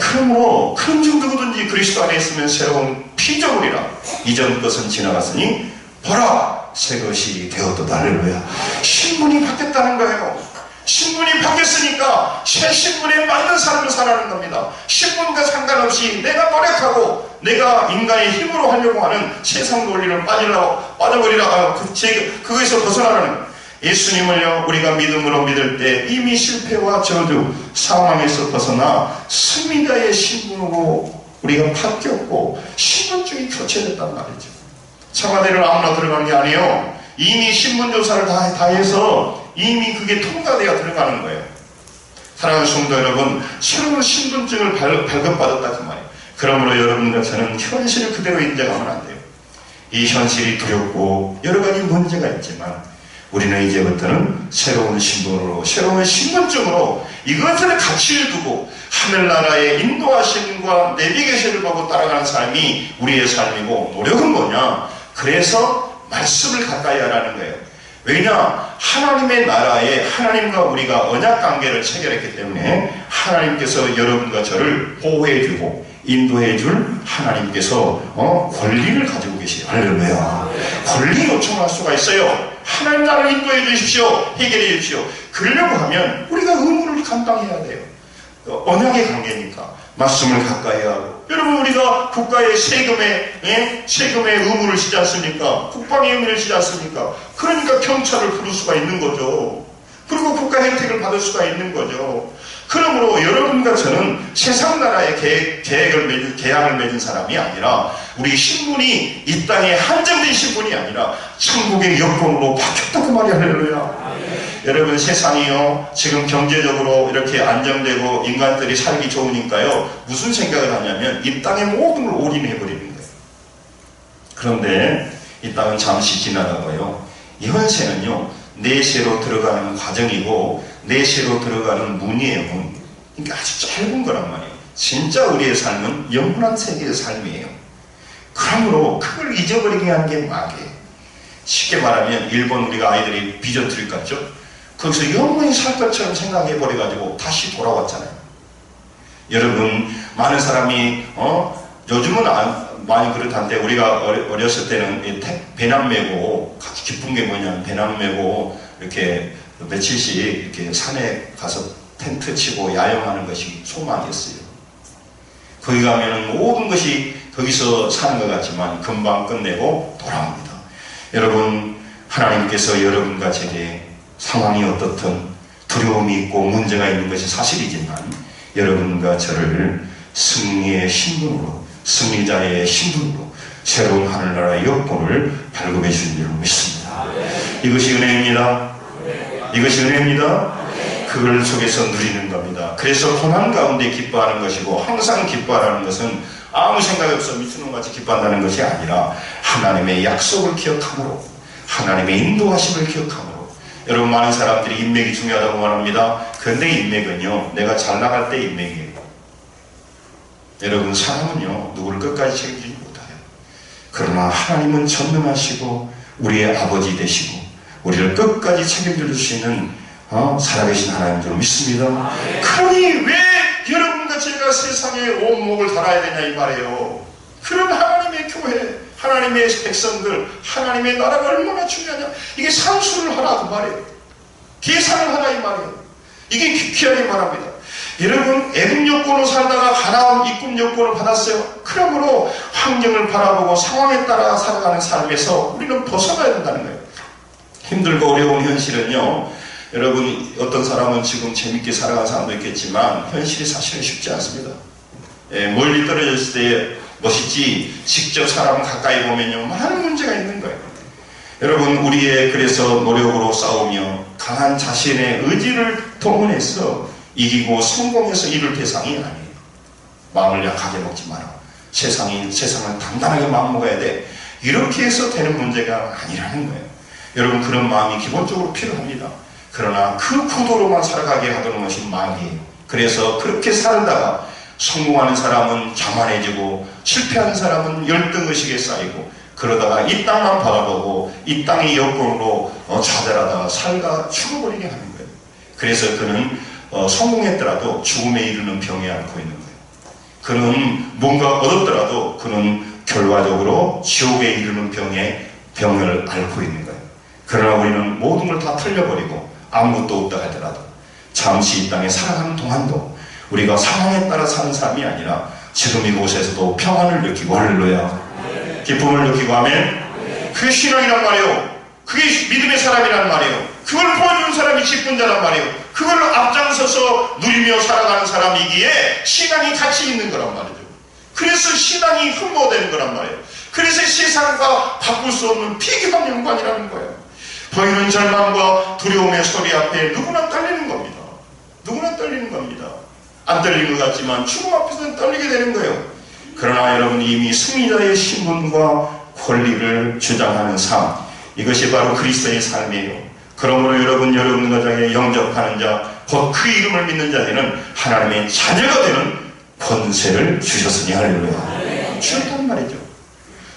그러므로 큰 중 누구든지 그리스도 안에 있으면 새로운 피조물이라. 이전 것은 지나갔으니 보라, 새 것이 되었도다. 할렐루야. 신분이 바뀌었다는 거예요. 신분이 바뀌었으니까 새 신분에 맞는 삶을 살아가는 겁니다. 신분과 상관없이 내가 노력하고 내가 인간의 힘으로 하려고 하는 세상 논리를 빠져버리라. 그것에서 벗어나라는 거예요. 예수님을요, 우리가 믿음으로 믿을 때 이미 실패와 저주, 상황에서 벗어나 승리자의 신분으로 우리가 바뀌었고 신분증이 교체됐단 말이죠. 청와대를 아무나 들어간 게 아니에요. 이미 신분조사를 다 해서 이미 그게 통과되어 들어가는 거예요. 사랑하는 성도 여러분, 새로운 신분증을 발급받았다 그 말이에요. 그러므로 여러분과 저는 현실을 그대로 인정하면 안 돼요. 이 현실이 두렵고 여러 가지 문제가 있지만 우리는 이제부터는 새로운 신분으로, 새로운 신분증으로 이것들의 가치를 두고 하늘나라의 인도하심과 내비게이션을 보고 따라가는 삶이 우리의 삶이고, 노력은 뭐냐? 그래서 말씀을 가까이 하라는 거예요. 왜냐? 하나님의 나라에 하나님과 우리가 언약관계를 체결했기 때문에 하나님께서 여러분과 저를 보호해주고 인도해줄 하나님께서 권리를 가지고 계세요. 할렐루야. 권리 요청할 수가 있어요. 하나님 나라를 인도해 주십시오. 해결해 주십시오. 그러려고 하면 우리가 의무를 감당해야 돼요. 언약의 관계니까 말씀을 가까이 하고. 여러분, 우리가 국가의 세금의 의무를 지지 않습니까? 국방의 의무를 지지 않습니까? 그러니까 경찰을 부를 수가 있는 거죠. 그리고 국가 혜택을 받을 수가 있는 거죠. 그러므로 여러분과 저는 세상 나라의 계약을 맺은 사람이 아니라, 우리 신분이 이 땅에 한정된 신분이 아니라 천국의 여권으로 바뀌었다 그 말이야. 할렐루야. 여러분, 세상이요, 지금 경제적으로 이렇게 안정되고 인간들이 살기 좋으니까요, 무슨 생각을 하냐면 이 땅의 모든 걸 올인해버리는 거예요. 그런데 이 땅은 잠시 지나가고요, 이 현세는요, 내세로 들어가는 과정이고 내세로 들어가는 문이에요. 문. 그러니까 아주 짧은 거란 말이에요. 진짜 우리의 삶은 영원한 세계의 삶이에요. 그러므로 그걸 잊어버리게 하는 게 마귀예요. 쉽게 말하면 일본 우리가 아이들이 비전트를 갔죠. 거기서 영원히 살 것처럼 생각해버려가지고 다시 돌아왔잖아요. 여러분, 많은 사람이 요즘은 많이 그렇단데, 우리가 어렸을 때는 배낭 메고, 같이 기쁜 게 뭐냐면 배낭 메고 이렇게 며칠씩 이렇게 산에 가서 텐트 치고 야영하는 것이 소망이었어요. 거기 가면 모든 것이 거기서 사는 것 같지만 금방 끝내고 돌아옵니다. 여러분, 하나님께서 여러분과 제게 상황이 어떻든 두려움이 있고 문제가 있는 것이 사실이지만 여러분과 저를 승리의 신분으로, 승리자의 신분으로 새로운 하늘나라의 여권을 발급해 주신 줄 믿습니다. 이것이 은혜입니다. 이것이 은혜입니다. 그걸 속에서 누리는 겁니다. 그래서 고난 가운데 기뻐하는 것이고, 항상 기뻐하라는 것은 아무 생각이 없어 미친놈같이 기뻐한다는 것이 아니라 하나님의 약속을 기억함으로, 하나님의 인도하심을 기억함으로. 여러분, 많은 사람들이 인맥이 중요하다고 말합니다. 그런데 인맥은요, 내가 잘 나갈 때 인맥이에요. 여러분, 사람은요, 누구를 끝까지 책임지지 못해요. 그러나 하나님은 전능하시고 우리의 아버지 되시고 우리를 끝까지 책임질 수 있는 살아계신 하나님 줄 믿습니다. 그러니 왜 여러분과 제가 세상에 온 목을 달아야 되냐 이 말이에요. 그런 하나님의 교회, 하나님의 백성들, 하나님의 나라가 얼마나 중요하냐. 이게 산수를 하라 그 말이에요. 계산을 하라 이 말이에요. 이게 귀하게 말합니다. 여러분, 애국 여권으로 살다가 가나안 입국 여권을 받았어요. 그러므로 환경을 바라보고 상황에 따라 살아가는 삶에서 우리는 벗어나야 된다는 거예요. 힘들고 어려운 현실은요, 여러분, 어떤 사람은 지금 재밌게 살아가는 사람도 있겠지만 현실이 사실은 쉽지 않습니다. 멀리 떨어져 있을 때 멋있지, 직접 사람 가까이 보면요, 많은 문제가 있는 거예요. 여러분, 우리의 그래서 노력으로 싸우며 강한 자신의 의지를 동원해서 이기고 성공해서 이룰 대상이 아니에요. 마음을 약하게 먹지 마라. 세상을 단단하게 마음먹어야 돼. 이렇게 해서 되는 문제가 아니라는 거예요. 여러분, 그런 마음이 기본적으로 필요합니다. 그러나 그 구도로만 살아가게 하는 것이 마귀예요. 그래서 그렇게 살다가 성공하는 사람은 자만해지고 실패하는 사람은 열등의식에 쌓이고 그러다가 이 땅만 바라보고 이 땅의 여건으로 좌절하다가 살다 죽어버리게 하는 거예요. 그래서 그는 성공했더라도 죽음에 이르는 병에 앓고 있는 거예요. 그는 뭔가 얻었더라도 그는 결과적으로 지옥에 이르는 병을 앓고 있는 거예요. 그러나 우리는 모든 걸 다 틀려버리고 아무것도 없다 하더라도 잠시 이 땅에 살아가는 동안도 우리가 상황에 따라 사는 삶이 아니라 지금 이곳에서도 평안을 느끼고, 할렐루야, 기쁨을 느끼고 하면 그게 신앙이란 말이에요. 그게 믿음의 사람이란 말이에요. 그걸 보여주는 사람이 기쁜 자란 말이에요. 그걸 앞장서서 누리며 살아가는 사람이기에 신앙이 가치 있는 거란 말이죠. 그래서 신앙이 흠모되는 거란 말이에요. 그래서 세상과 바꿀 수 없는 비교한 영광이라는 거예요. 보이는 절망과 두려움의 소리 앞에 누구나 떨리는 겁니다. 누구나 떨리는 겁니다. 안 떨리는 것 같지만 죽음 앞에서는 떨리게 되는 거예요. 그러나 여러분, 이미 승리자의 신분과 권리를 주장하는 삶, 이것이 바로 그리스도의 삶이에요. 그러므로 여러분 가정에 영접하는 자, 곧 그 이름을 믿는 자에게는 하나님의 자녀가 되는 권세를 주셨으니, 할렐루야, 주셨단 말이죠.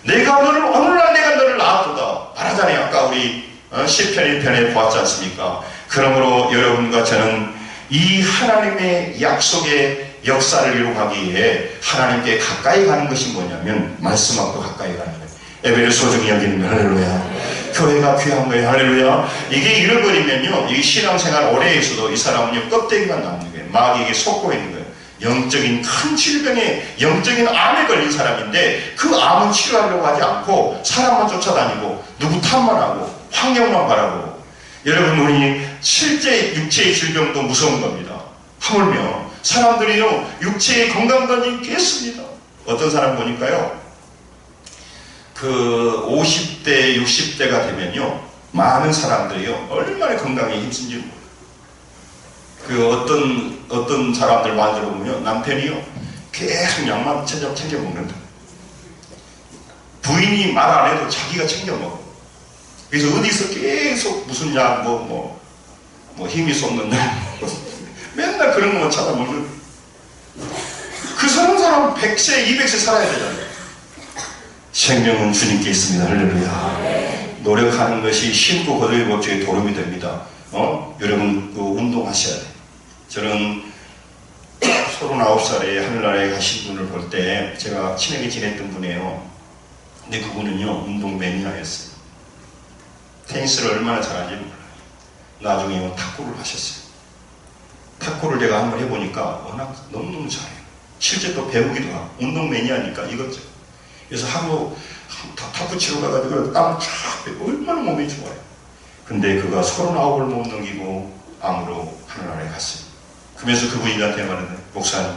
오늘날 내가 너를 낳았도다 말하잖아요. 아까 우리 시편 1편에 보았지 않습니까? 그러므로 여러분과 저는 이 하나님의 약속의 역사를 이루기 위해 하나님께 가까이 가는 것이 뭐냐면 말씀 앞으로 가까이 가는 거예요. 예배를 소중히 여기는 거예요. 할렐루야. 교회가 귀한 거예요. 할렐루야. 이게 잃어버리면요, 이 신앙생활 오래 해서도 이 사람은요, 껍데기만 남는 거예요. 마귀에게 속고 있는 거예요. 영적인 큰 질병에, 영적인 암에 걸린 사람인데 그 암은 치료하려고 하지 않고 사람만 쫓아다니고 누구 탓만 하고 환경만 바라보고. 여러분, 우리 실제 육체의 질병도 무서운 겁니다. 하물며 사람들이요, 육체의 건강관이 깼습니다. 어떤 사람 보니까요, 그 50대, 60대가 되면요, 많은 사람들이요, 얼마나 건강에 힘쓴지 모르겠어요. 어떤 사람들 만들어 보면 남편이요, 계속 약만 챙겨 먹는다. 부인이 말 안 해도 자기가 챙겨 먹어. 그래서 어디서 계속 무슨 약, 힘이 솟는 날, 맨날 그런 것만 찾아먹는. 그 사는 사람은 100세, 200세 살아야 되잖아요. 생명은 주님께 있습니다. 할렐루야. 노력하는 것이 심고 거두의 법칙에 도움이 됩니다. 여러분, 운동하셔야 돼요. 저는 39살에 하늘나라에 가신 분을 볼 때 제가 친하게 지냈던 분이에요. 근데 그분은요, 운동 매니아였어요. 테니스를 얼마나 잘하는지 몰라요. 나중에 탁구를 하셨어요. 탁구를 제가 한번 해보니까 워낙 너무너무 잘해요. 실제 또 배우기도 하고, 운동 매니아니까 이것저것. 그래서 하루 탁구 치러 가가지고 땀 쫙 빼고 얼마나 몸이 좋아요. 근데 그가 39을 못 넘기고 암으로 하늘나라에 갔어요. 그러면서 그분이 나한테 말하는데, 목사님,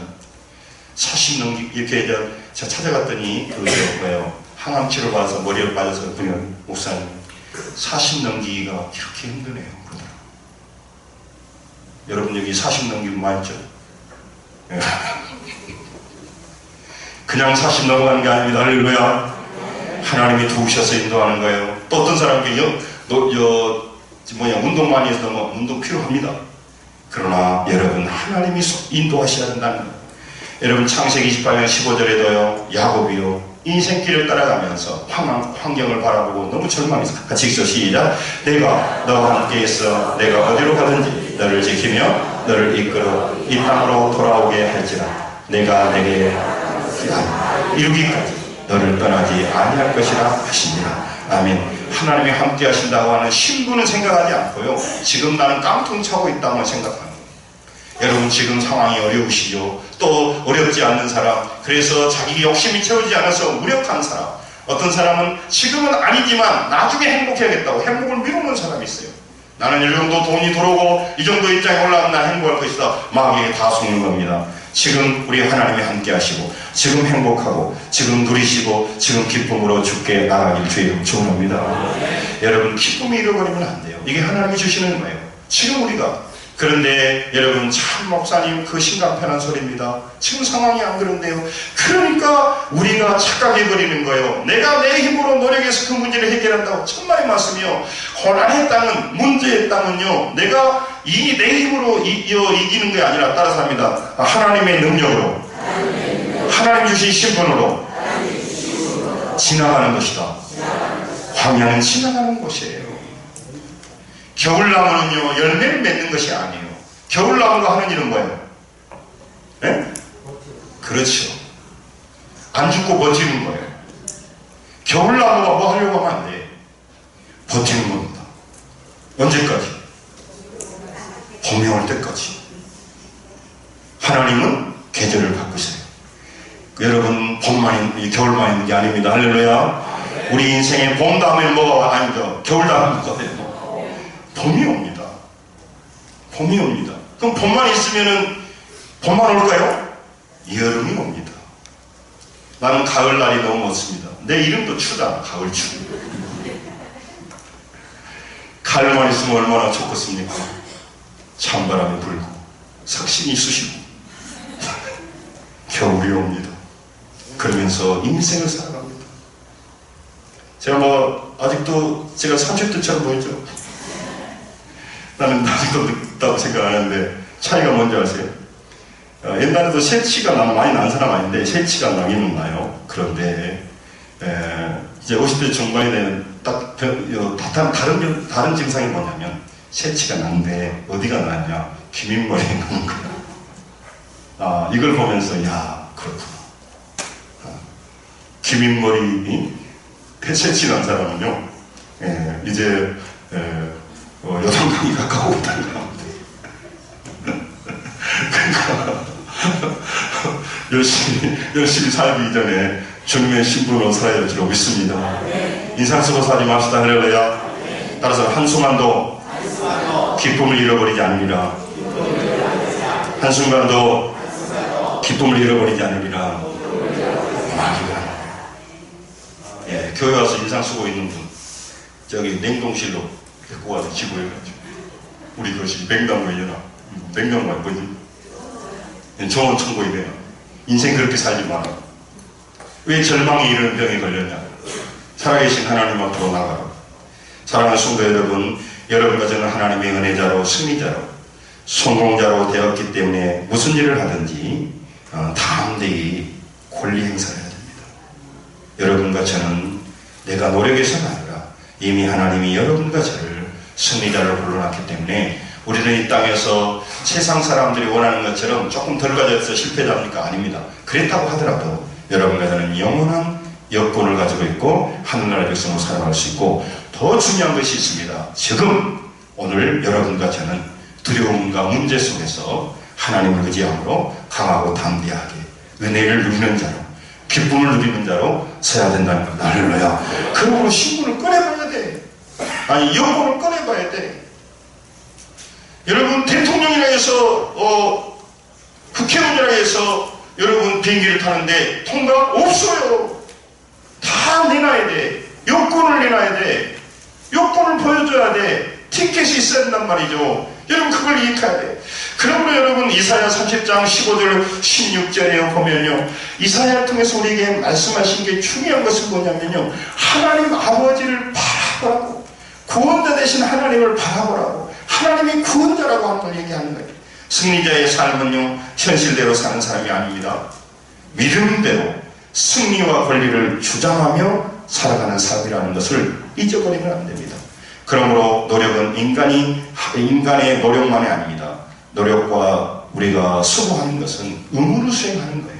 40 넘기, 이렇게 제가 찾아갔더니, 항암 치료 받아서 머리를 빠져서 그분이, 목사님, 40 넘기기가 이렇게 힘드네요. 그러더라고요. 여러분, 여기 40 넘기면 많죠? 그냥 40 넘어가는 게 아닙니다. 할렐루야. 하나님이 도우셔서 인도하는 거예요. 또 어떤 사람들이요, 운동 많이 해서 운동 필요합니다. 그러나 여러분, 하나님이 인도하셔야 된다는 거예요. 여러분, 창세기 28장 15절에도요, 야곱이요, 인생길을 따라가면서 환경을 바라보고 너무 절망해서, 같이 읽죠. 시작. 내가 너와 함께 있어 내가 어디로 가든지 너를 지키며 너를 이끌어 이 땅으로 돌아오게 할지라. 내가 내게 이루기까지 너를 떠나지 아니할 것이라 하시니라. 아멘. 하나님이 함께 하신다고 하는 신분은 생각하지 않고요, 지금 나는 깡통 차고 있다고 생각합니다. 여러분, 지금 상황이 어려우시죠? 또 어렵지 않는 사람, 그래서 자기 욕심이 채우지 않아서 무력한 사람, 어떤 사람은 지금은 아니지만 나중에 행복해야겠다고 행복을 미루는 사람이 있어요. 나는 이 정도 돈이 들어오고 이 정도 입장에 올라가면 난 행복할 것이다. 마귀에게 다 속는 겁니다. 지금 우리 하나님이 함께 하시고, 지금 행복하고, 지금 누리시고, 지금 기쁨으로 주께 나가길 주의 이름 축원합니다. 여러분, 기쁨이 잃어버리면 안 돼요. 이게 하나님이 주시는 거예요. 지금 우리가 그런데 여러분, 참 목사님 그 심각한 소리입니다. 지금 상황이 안 그런데요. 그러니까 우리가 착각해버리는 거예요. 내가 내 힘으로 노력해서 그 문제를 해결한다고. 천만의 말씀이요. 고난의 땅은, 문제의 땅은요, 내가 내 힘으로 이기는 게 아니라, 따라서 합니다. 하나님의 능력으로, 하나님 주신 신분으로 지나가는 것이다. 광야는 지나가는 곳이에요. 겨울나무는요, 열매를 맺는 것이 아니에요. 겨울나무가 하는 일은 뭐예요? 네? 그렇죠. 안 죽고 버티는 거예요. 겨울나무가 뭐 하려고 하면 안 돼. 버티는 겁니다. 언제까지? 봄이 올 때까지. 하나님은 계절을 바꾸세요. 여러분, 겨울만 있는 게 아닙니다. 할렐루야. 우리 인생에 봄 다음에 뭐가 아니죠. 겨울 다음에 뭐가 돼요. 봄이 옵니다. 봄이 옵니다. 그럼 봄만 있으면은 봄만 올까요? 여름이 옵니다. 나는 가을날이 너무 멋습니다. 내 이름도 추다. 가을추. 가을만 있으면 얼마나 좋겠습니까? 찬바람이 불고 삭신이 쑤시고 겨울이 옵니다. 그러면서 인생을 살아갑니다. 제가 아직도 제가 30대처럼 보이죠? 나는 아직도 늙다고 생각 안 하는데, 차이가 뭔지 아세요? 옛날에도 새치가 많이 난 사람 아닌데, 새치가 나기는 나요. 그런데, 이제 50대 중반이 되면 다른 증상이 뭐냐면, 새치가 나는데, 어디가 나냐? 귀밑머리에 나는 거야. 이걸 보면서, 야, 그렇구나. 귀밑머리, 새치 난 사람은요, 이제, 여성강이 가까워 온다는 겁니다. 그러니까 열심히 살기 이전에 주님의 신분으로 살아야 될 줄 믿습니다. 인상 쓰고 살지 맙시다. 할렐루야. 따라서 한순간도 기쁨을 잃어버리지 않으리라. 한순간도 기쁨을 잃어버리지 않으리라. 교회 와서 인상 쓰고 있는 분, 저기 냉동실로 데리고 와서 지구해가지고, 우리 그것이 맹당구에 연합, 맹당구가 뭐지? 정원 천국이 돼요. 인생 그렇게 살지 마라. 왜 절망이 이런 병에 걸렸냐? 살아계신 하나님 앞으로 나가라. 사랑하는 성도 여러분, 여러분과 저는 하나님의 은혜자로, 승리자로, 성공자로 되었기 때문에 무슨 일을 하든지 담대히 권리 행사를 해야 됩니다. 여러분과 저는 내가 노력해서가 아니라 이미 하나님이 여러분과 저를 승리자로 불러놨기 때문에 우리는 이 땅에서 세상 사람들이 원하는 것처럼 조금 덜 가져서 실패자입니까? 아닙니다. 그랬다고 하더라도 여러분과 저는 영원한 여권을 가지고 있고 하늘나라의 백성으로 살아갈 수 있고, 더 중요한 것이 있습니다. 지금 오늘 여러분과 저는 두려움과 문제 속에서 하나님을 의지함으로 강하고 담대하게 은혜를 누리는 자로, 기쁨을 누리는 자로 서야 된다는 겁니다. 할렐루야. 그러므로 신분을 꺼내봐야 돼. 아니, 여권을 꺼내봐야 돼. 여러분, 대통령이라 해서 국회의원이라 해서 여러분 비행기를 타는데 통과 없어요. 다 내놔야 돼. 여권을 내놔야 돼. 여권을 보여줘야 돼. 티켓이 있어야 된단 말이죠. 여러분, 그걸 이해해야 돼. 그러므로 여러분, 이사야 30장 15절 16절에 보면요, 이사야를 통해서 우리에게 말씀하신 게 중요한 것은 뭐냐면요, 하나님 아버지를 바라보라고, 구원자 되신 하나님을 바라보라고, 하나님이 구원자라고 하는 걸 얘기하는 거예요. 승리자의 삶은요, 현실대로 사는 사람이 아닙니다. 믿음대로 승리와 권리를 주장하며 살아가는 삶이라는 것을 잊어버리면 안 됩니다. 그러므로 노력은 인간의 노력만이 아닙니다. 노력과 우리가 수고하는 것은 의무로 수행하는 거예요.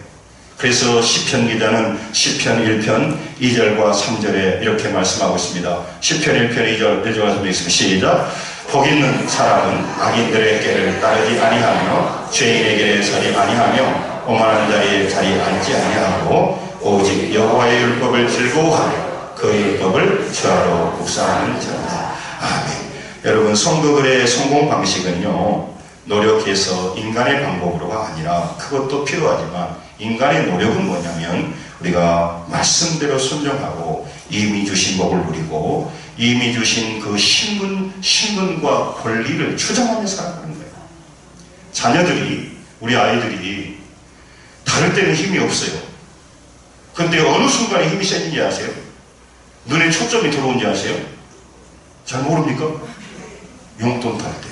그래서 시편 기자는 시편 1편 2절과 3절에 이렇게 말씀하고 있습니다. 시편 1편 2절 1절과 3절 있습니다. 시작. 복 있는 사람은 악인들의 길을 따르지 아니하며 죄인의 길에 서지 아니하며 오만한 자리에 자리 앉지 아니하고 오직 여호와의 율법을 즐거워하며 그 율법을 주하로 묵상하는 자다. 아멘. 여러분, 성도들의 성공 방식은요, 노력해서 인간의 방법으로가 아니라, 그것도 필요하지만 인간의 노력은 뭐냐면 우리가 말씀대로 순종하고 이미 주신 복을 누리고 이미 주신 그 신분과 권리를 주장하며 살아가는 거예요. 자녀들이, 우리 아이들이 다를 때는 힘이 없어요. 근데 어느 순간에 힘이 세진지 아세요? 눈에 초점이 들어온지 아세요? 잘 모릅니까? 용돈 탈 때.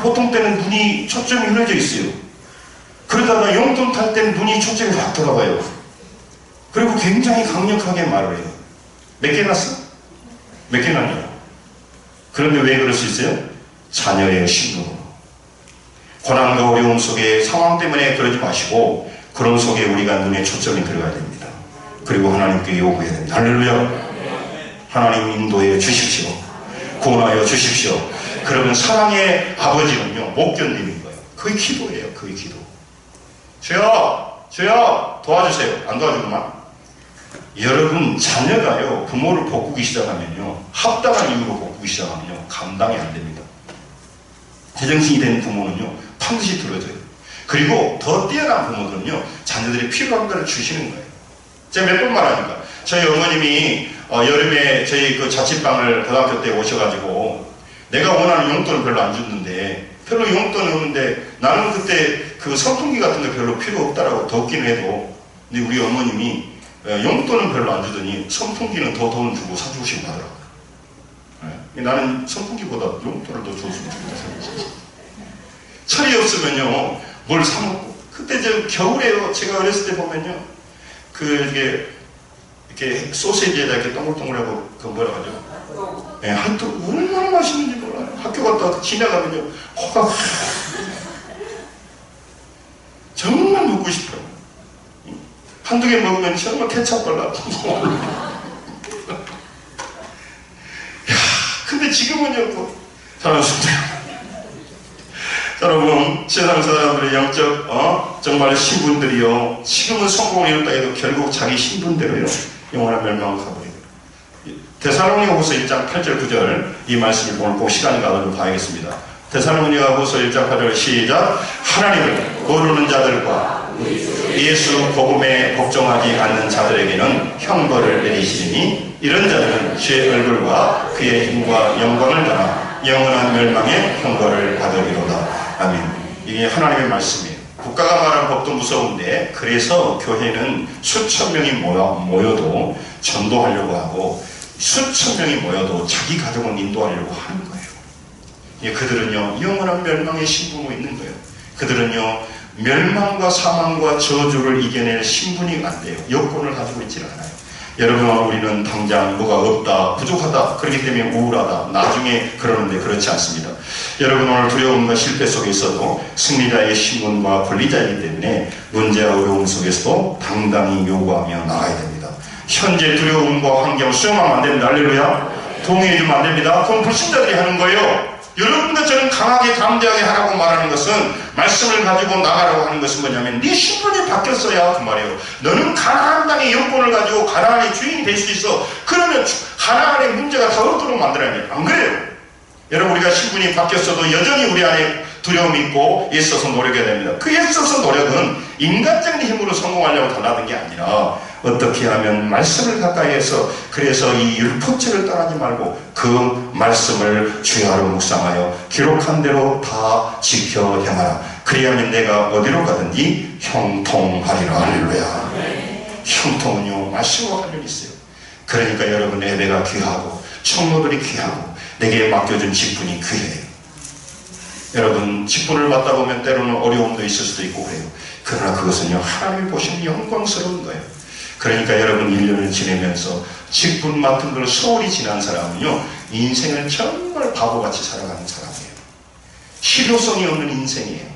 보통 때는 눈이 초점이 흐려져 있어요. 그러다가 용돈 탈 때는 눈이 초점이 확 돌아가요. 그리고 굉장히 강력하게 말을 해요. 몇 개 났어? 몇 개 났냐? 그런데 왜 그럴 수 있어요? 자녀의 신분으로. 고난과 어려움 속에 상황 때문에 그러지 마시고 그런 속에 우리가 눈에 초점이 들어가야 됩니다. 그리고 하나님께 요구해야 됩니다. 할렐루야. 하나님 인도해 주십시오. 구원하여 주십시오. 그러면 사랑의 아버지는요, 못 견디는 거예요. 그게 기도예요. 그게 기도. 주여 도와주세요. 안 도와주구만. 여러분 자녀가요, 부모를 볶기 시작하면요, 합당한 이유로 볶기 시작하면요, 감당이 안 됩니다. 제정신이 된 부모는요, 반드시 들어줘요. 그리고 더 뛰어난 부모들은요, 자녀들이 필요한 걸 주시는 거예요. 제가 몇 번 말하니까, 저희 어머님이 여름에 저희 그 자취방을 고등학교 때 오셔가지고 내가 원하는 용돈을 별로 안 줬는데, 별로 용돈이 없는데 나는 그때 그 선풍기 같은 거 별로 필요 없다라고 덥긴 해도, 근데 우리 어머님이 용돈은 별로 안 주더니 선풍기는 더 돈 주고 사주고 싶어 하더라고요. 나는 선풍기보다 용돈을 더 줬으면 좋겠다. 철이 없으면요, 뭘 사먹고. 그때 저 겨울에요, 제가 어렸을 때 보면요, 이렇게 소세지에다 이렇게 동글동글하고, 그 뭐라 하죠? 네, 핫도그 얼마나 맛있는지 몰라요. 학교 갔다 지나가면요, 코가 정말 먹고 싶어요. 한두 개 먹으면 정말 케찹 발라고. 근데 지금은요, 여러분, 세상 사람들의 영적, 정말 신분들이요, 지금은 성공을 이뤘다 해도 결국 자기 신분대로요, 영원한 멸망을 가버리고. 데살로니가후서 1장 8절 9절 이 말씀을 오늘 꼭 시간이 가도록 봐야겠습니다. 데살로니가후서 1장 8절 시작. 하나님을 모르는 자들과 예수 복음에 복종하지 않는 자들에게는 형벌을 내리시리니 이런 자들은 주의 얼굴과 그의 힘과 영광을 따라 영원한 멸망의 형벌을 받으리로다. 아멘. 이게 하나님의 말씀이에요. 국가가 말하는 법도 무서운데, 그래서 교회는 수천 명이 모여도 전도하려고 하고 수천 명이 모여도 자기 가족을 인도하려고 하는 거예요. 그들은요, 영원한 멸망의 신분으로 있는 거예요. 그들은요, 멸망과 사망과 저주를 이겨낼 신분이 안 돼요. 여건을 가지고 있지 않아요. 여러분, 우리는 당장 뭐가 없다, 부족하다, 그렇기 때문에 우울하다, 나중에 그러는데 그렇지 않습니다. 여러분, 오늘 두려움과 실패 속에서도 승리자의 신분과 권리자이기 때문에 문제와 어려움 속에서도 당당히 요구하며 나가야 됩니다. 현재 두려움과 환경을 수용하면 안 됩니다. 할렐루야. 동의해주면 안 됩니다. 그건 불신자들이 하는 거예요. 여러분과 저는 강하게 담대하게 하라고 말하는 것은, 말씀을 가지고 나가라고 하는 것은 뭐냐면, 네 신분이 바뀌었어야 그 말이에요. 너는 가나안 땅의 여권을 가지고 가나안의 주인이 될 수 있어. 그러면 가나안의 문제가 다 없도록 만들어야 돼요. 안 그래요? 여러분, 우리가 신분이 바뀌었어도 여전히 우리 안에 두려움이 있고 애써서 노력해야 됩니다. 그 애써서 노력은 인간적인 힘으로 성공하려고 달라든 게 아니라, 어떻게 하면 말씀을 가까이 해서, 그래서 이 율법책을 따르지 말고 그 말씀을 주야로 묵상하여 기록한 대로 다 지켜 행하라. 그리하면 내가 어디로 가든지 형통하리라. 할렐루야. 형통은요, 말씀과 관련이 있어요. 그러니까 여러분, 예배가 귀하고 청노들이 귀하고 내게 맡겨준 직분이 귀해요. 여러분, 직분을 받다 보면 때로는 어려움도 있을 수도 있고 그래요. 그러나 그것은요, 하나님이 보시는 영광스러운 거예요. 그러니까 여러분, 1년을 지내면서 직분 맡은 걸 소홀히 지난 사람은요, 인생을 정말 바보같이 살아가는 사람이에요. 실효성이 없는 인생이에요.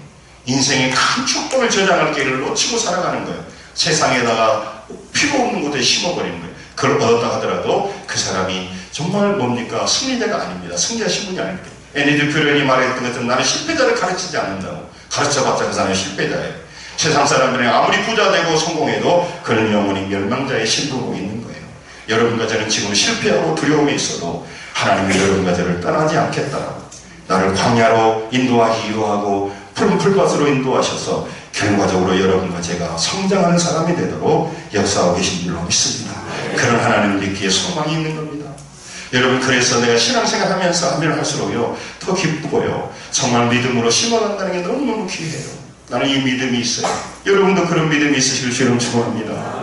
인생의 큰 축복을 저장할 기회를 놓치고 살아가는 거예요. 세상에다가 필요 없는 곳에 심어버리는 거예요. 그걸 얻었다 하더라도 그 사람이 정말 뭡니까? 승리자가 아닙니다. 승리자 신분이 아닙니다. 애니드 퓨런이 말했던 것처럼 나는 실패자를 가르치지 않는다고. 가르쳐봤자 그 사람이 실패자예요. 세상 사람들이 아무리 부자 되고 성공해도 그는 영원히 멸망자의 신분으로 있는 거예요. 여러분과 저는 지금 실패하고 두려움이 있어도 하나님이 여러분과 저를 떠나지 않겠다라고, 나를 광야로 인도하기 유하고 푸른 풀밭으로 인도하셔서 결과적으로 여러분과 제가 성장하는 사람이 되도록 역사하고 계신 줄로 믿습니다. 그런 하나님을 믿기에 소망이 있는 겁니다. 여러분, 그래서 내가 신앙생활 하면서 하면 할수록요, 더 기쁘고요. 정말 믿음으로 심어간다는 게 너무너무 귀해요. 나는 이 믿음이 있어요. 여러분도 그런 믿음이 있으실 줄 축원합니다.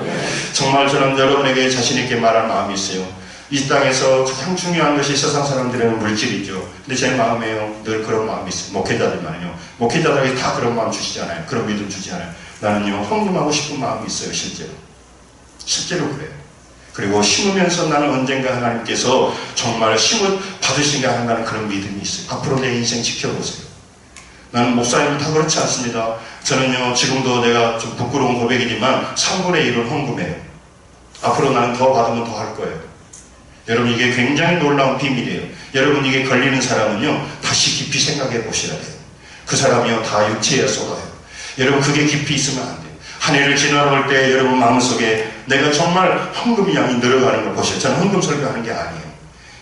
정말 저는 여러분에게 자신 있게 말할 마음이 있어요. 이 땅에서 가장 중요한 것이 세상 사람들에는 물질이죠. 근데 제 마음에요, 늘 그런 마음이 있어요. 목회자들만요. 목회자들이 다 그런 마음 주시잖아요. 그런 믿음 주잖아요. 나는요, 헌금하고 싶은 마음이 있어요, 실제로. 실제로 그래요. 그리고 심으면서 나는 언젠가 하나님께서 정말 받으신가 한다는 그런 믿음이 있어요. 앞으로 내 인생 지켜보세요. 나는 목사님은 다 그렇지 않습니다. 저는요, 지금도 내가 좀 부끄러운 고백이지만 3분의 1은 헌금해요. 앞으로 나는 더 받으면 더 할 거예요. 여러분, 이게 굉장히 놀라운 비밀이에요. 여러분, 이게 걸리는 사람은요, 다시 깊이 생각해 보셔야 돼요. 그 사람이요, 다 육체에 쏟아요. 여러분, 그게 깊이 있으면 안 돼요. 한 해를 지나갈 때 여러분 마음속에 내가 정말 헌금 양이 늘어가는 걸 보셔요. 저는 헌금 설교하는 게 아니에요.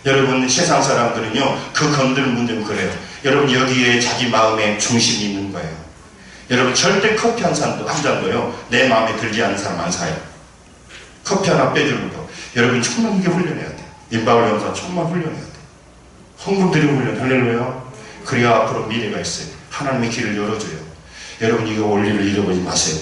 여러분, 세상 사람들은요, 그 건드는 문제는 그래요. 여러분, 여기에 자기 마음에 중심이 있는 거예요. 여러분, 절대 커피 한 잔도요, 내 마음에 들지 않는 사람 안 사요. 커피 하나 빼주는 거. 여러분, 정말 이게 훈련해야 돼요. 임박을 연사 정말 훈련해야 돼요. 헌금 드리고 훈련, 할렐루야. 그래야 앞으로 미래가 있어요. 하나님의 길을 열어줘요. 여러분, 이거 원리를 잃어버리지 마세요.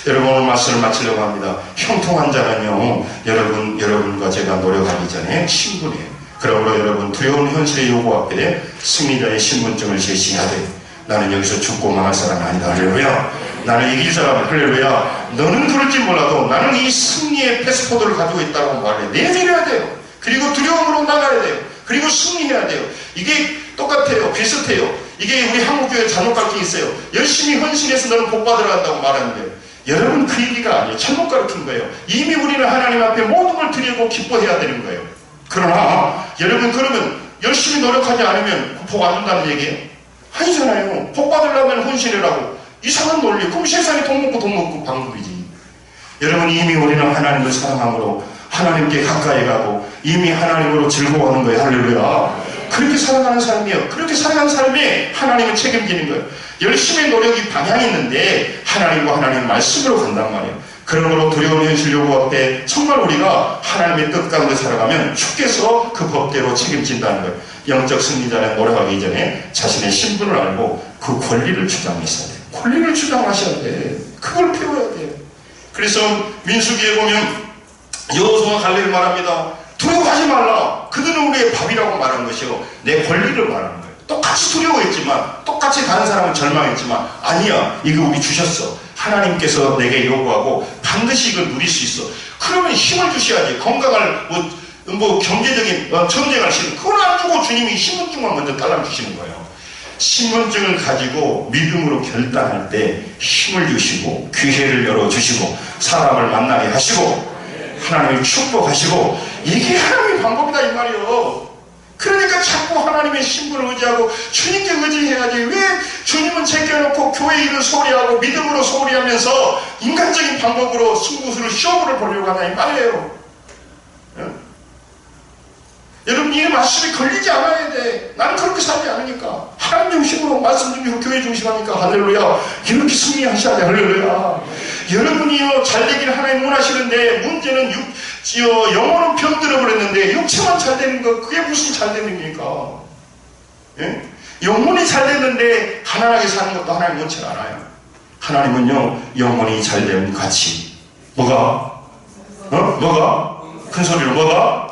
여러분, 오늘 말씀을 마치려고 합니다. 형통한 자는요, 여러분과 제가 노력하기 전에 신분이에요. 그러므로 여러분, 두려운 현실의 요구 앞에 승리자의 신분증을 제시해야 돼요. 나는 여기서 죽고 망할 사람이 아니다. 할렐루야. 나는 이길 사람이야. 할렐루야. 너는 그럴지 몰라도 나는 이 승리의 패스포드를 가지고 있다고 말해. 내밀어야 돼요. 그리고 두려움으로 나가야 돼요. 그리고 승리해야 돼요. 이게 똑같아요. 비슷해요. 이게 우리 한국교회 잘못 가르쳐 있어요. 열심히 헌신해서 너는 복 받으러 간다고 말하는데, 여러분, 그 얘기가 아니에요. 잘못 가르친 거예요. 이미 우리는 하나님 앞에 모든 걸 드리고 기뻐해야 되는 거예요. 그러나 여러분, 그러면 열심히 노력하지 않으면 복 안 준다는 얘기예요? 아니잖아요. 복 받으려면 헌신이라고. 이상한 논리. 그럼 세상에 돈 먹고 방법이지. 여러분, 이미 우리는 하나님을 사랑함으로 하나님께 가까이 가고 이미 하나님으로 즐거워하는 거예요. 할렐루야. 그렇게 살아가는 사람이에요. 그렇게 살아가는 사람이 하나님을 책임지는 거예요. 열심히 노력이 방향이 있는데 하나님과 하나님의 말씀으로 간단 말이에요. 그러므로 두려운 현실 요구 앞에 정말 우리가 하나님의 뜻 가운데 살아가면 주께서 그 법대로 책임진다는 거예요. 영적 승리자는 노력하기 전에 자신의 신분을 알고 그 권리를 주장했어야 돼요. 권리를 주장하셔야 돼. 그걸 배워야 돼요. 그래서 민수기에 보면 여호수아가 갈렙이 말합니다. 두려워하지 말라. 그들은 우리의 밥이라고 말한 것이요, 내 권리를 말하는 거예요. 똑같이 두려워했지만, 똑같이 다른 사람은 절망했지만, 아니야, 이거 우리 주셨어. 하나님께서 내게 요구하고 반드시 이걸 누릴 수 있어. 그러면 힘을 주셔야지. 건강을 경제적인 전쟁할 수 있는, 그건 안 주고 주님이 신분증만 먼저 달라 주시는 거예요. 신분증을 가지고 믿음으로 결단할 때 힘을 주시고 기회를 열어주시고 사람을 만나게 하시고 하나님을 축복하시고, 이게 하나님의 방법이다 이 말이요. 그러니까 자꾸 하나님의 신분을 의지하고 주님께 의지해야지. 왜 주님은 제껴놓고 교회 일을 소홀히 하고 믿음으로 소홀히 하면서 인간적인 방법으로 승부수를 쇼부를 보려고 하냐 이 말이에요. 여러분, 이 말씀이 걸리지 않아야 돼. 나는 그렇게 살지 않으니까. 하나님 중심으로, 말씀 중심으로, 교회 중심하니까. 할렐루야. 이렇게 승리하셔야 돼. 할렐루야. 여러분이요, 잘되기를 하나님 원하시는데, 문제는 영혼은 병들어 버렸는데, 육체만 잘 되는 거, 그게 무슨 잘 되는 겁니까? 예? 영혼이 잘 됐는데, 가난하게 사는 것도 하나님 원치 않아요. 하나님은요, 영혼이 잘 되면 같이. 뭐가? 큰 소리로 뭐가?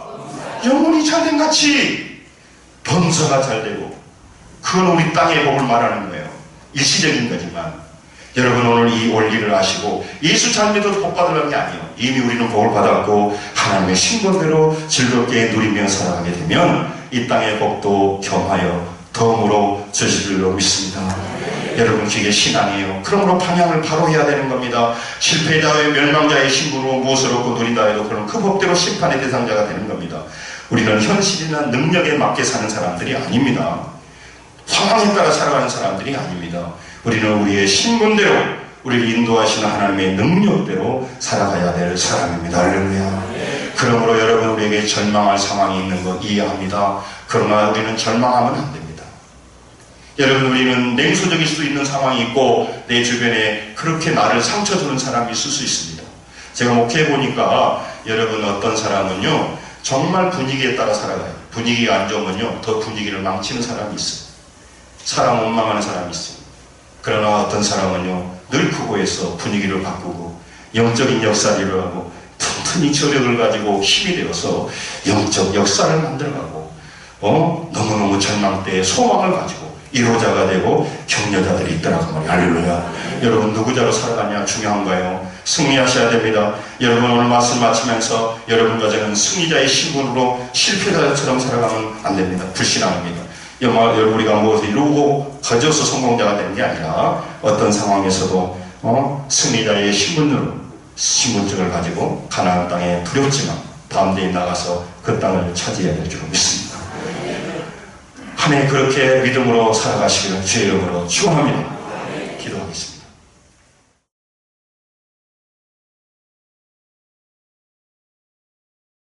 영혼이 잘된 같이 번서가 잘되고, 그건 우리 땅의 복을 말하는 거예요. 일시적인 거지만 여러분, 오늘 이 원리를 아시고 예수 잘 믿어도 복 받으려는 게 아니에요. 이미 우리는 복을 받았고 하나님의 신분대로 즐겁게 누리며 살아가게 되면 이 땅의 복도 겸하여 덤으로 주실 줄로 믿습니다. 여러분, 그게 신앙이에요. 그러므로 방향을 바로 해야 되는 겁니다. 실패자의 멸망자의 신분으로 무엇을 얻고 누린다 해도 그럼 그 법대로 심판의 대상자가 되는 겁니다. 우리는 현실이나 능력에 맞게 사는 사람들이 아닙니다. 상황에 따라 살아가는 사람들이 아닙니다. 우리는 우리의 신분대로 우리를 인도하시는 하나님의 능력대로 살아가야 될 사람입니다. 할렐루야. 그러므로 여러분, 우리에게 절망할 상황이 있는 거 이해합니다. 그러나 우리는 절망하면 안 됩니다. 여러분, 우리는 냉소적일 수 있는 상황이 있고 내 주변에 그렇게 나를 상처 주는 사람이 있을 수 있습니다. 제가 목회해 보니까 여러분, 어떤 사람은요 정말 분위기에 따라 살아가요. 분위기가 안 좋으면요 더 분위기를 망치는 사람이 있어요. 사람 원망하는 사람이 있어요. 그러나 어떤 사람은요, 늘 그거에서 분위기를 바꾸고 영적인 역사를 하고 튼튼히 저력을 가지고 힘이 되어서 영적 역사를 만들어가고 너무너무 절망때에 소망을 가지고 이로자가 되고 격려자들이 있더라고 말이에요. 할렐루야. 여러분 누구자로 살아가냐 중요한가요? 승리하셔야 됩니다. 여러분 오늘 말씀 마치면서 여러분과 저는 승리자의 신분으로 실패자처럼 살아가면 안 됩니다. 불신앙입니다. 여러분 우리가 무엇을 이루고 거저서 성공자가 되는 게 아니라 어떤 상황에서도 승리자의 신분증을 가지고 가나안 땅에 두렵지만 담대히 나가서 그 땅을 차지해야 될 줄 믿습니다. 한 해 그렇게 믿음으로 살아가시기를 주의 이름으로 축원합니다.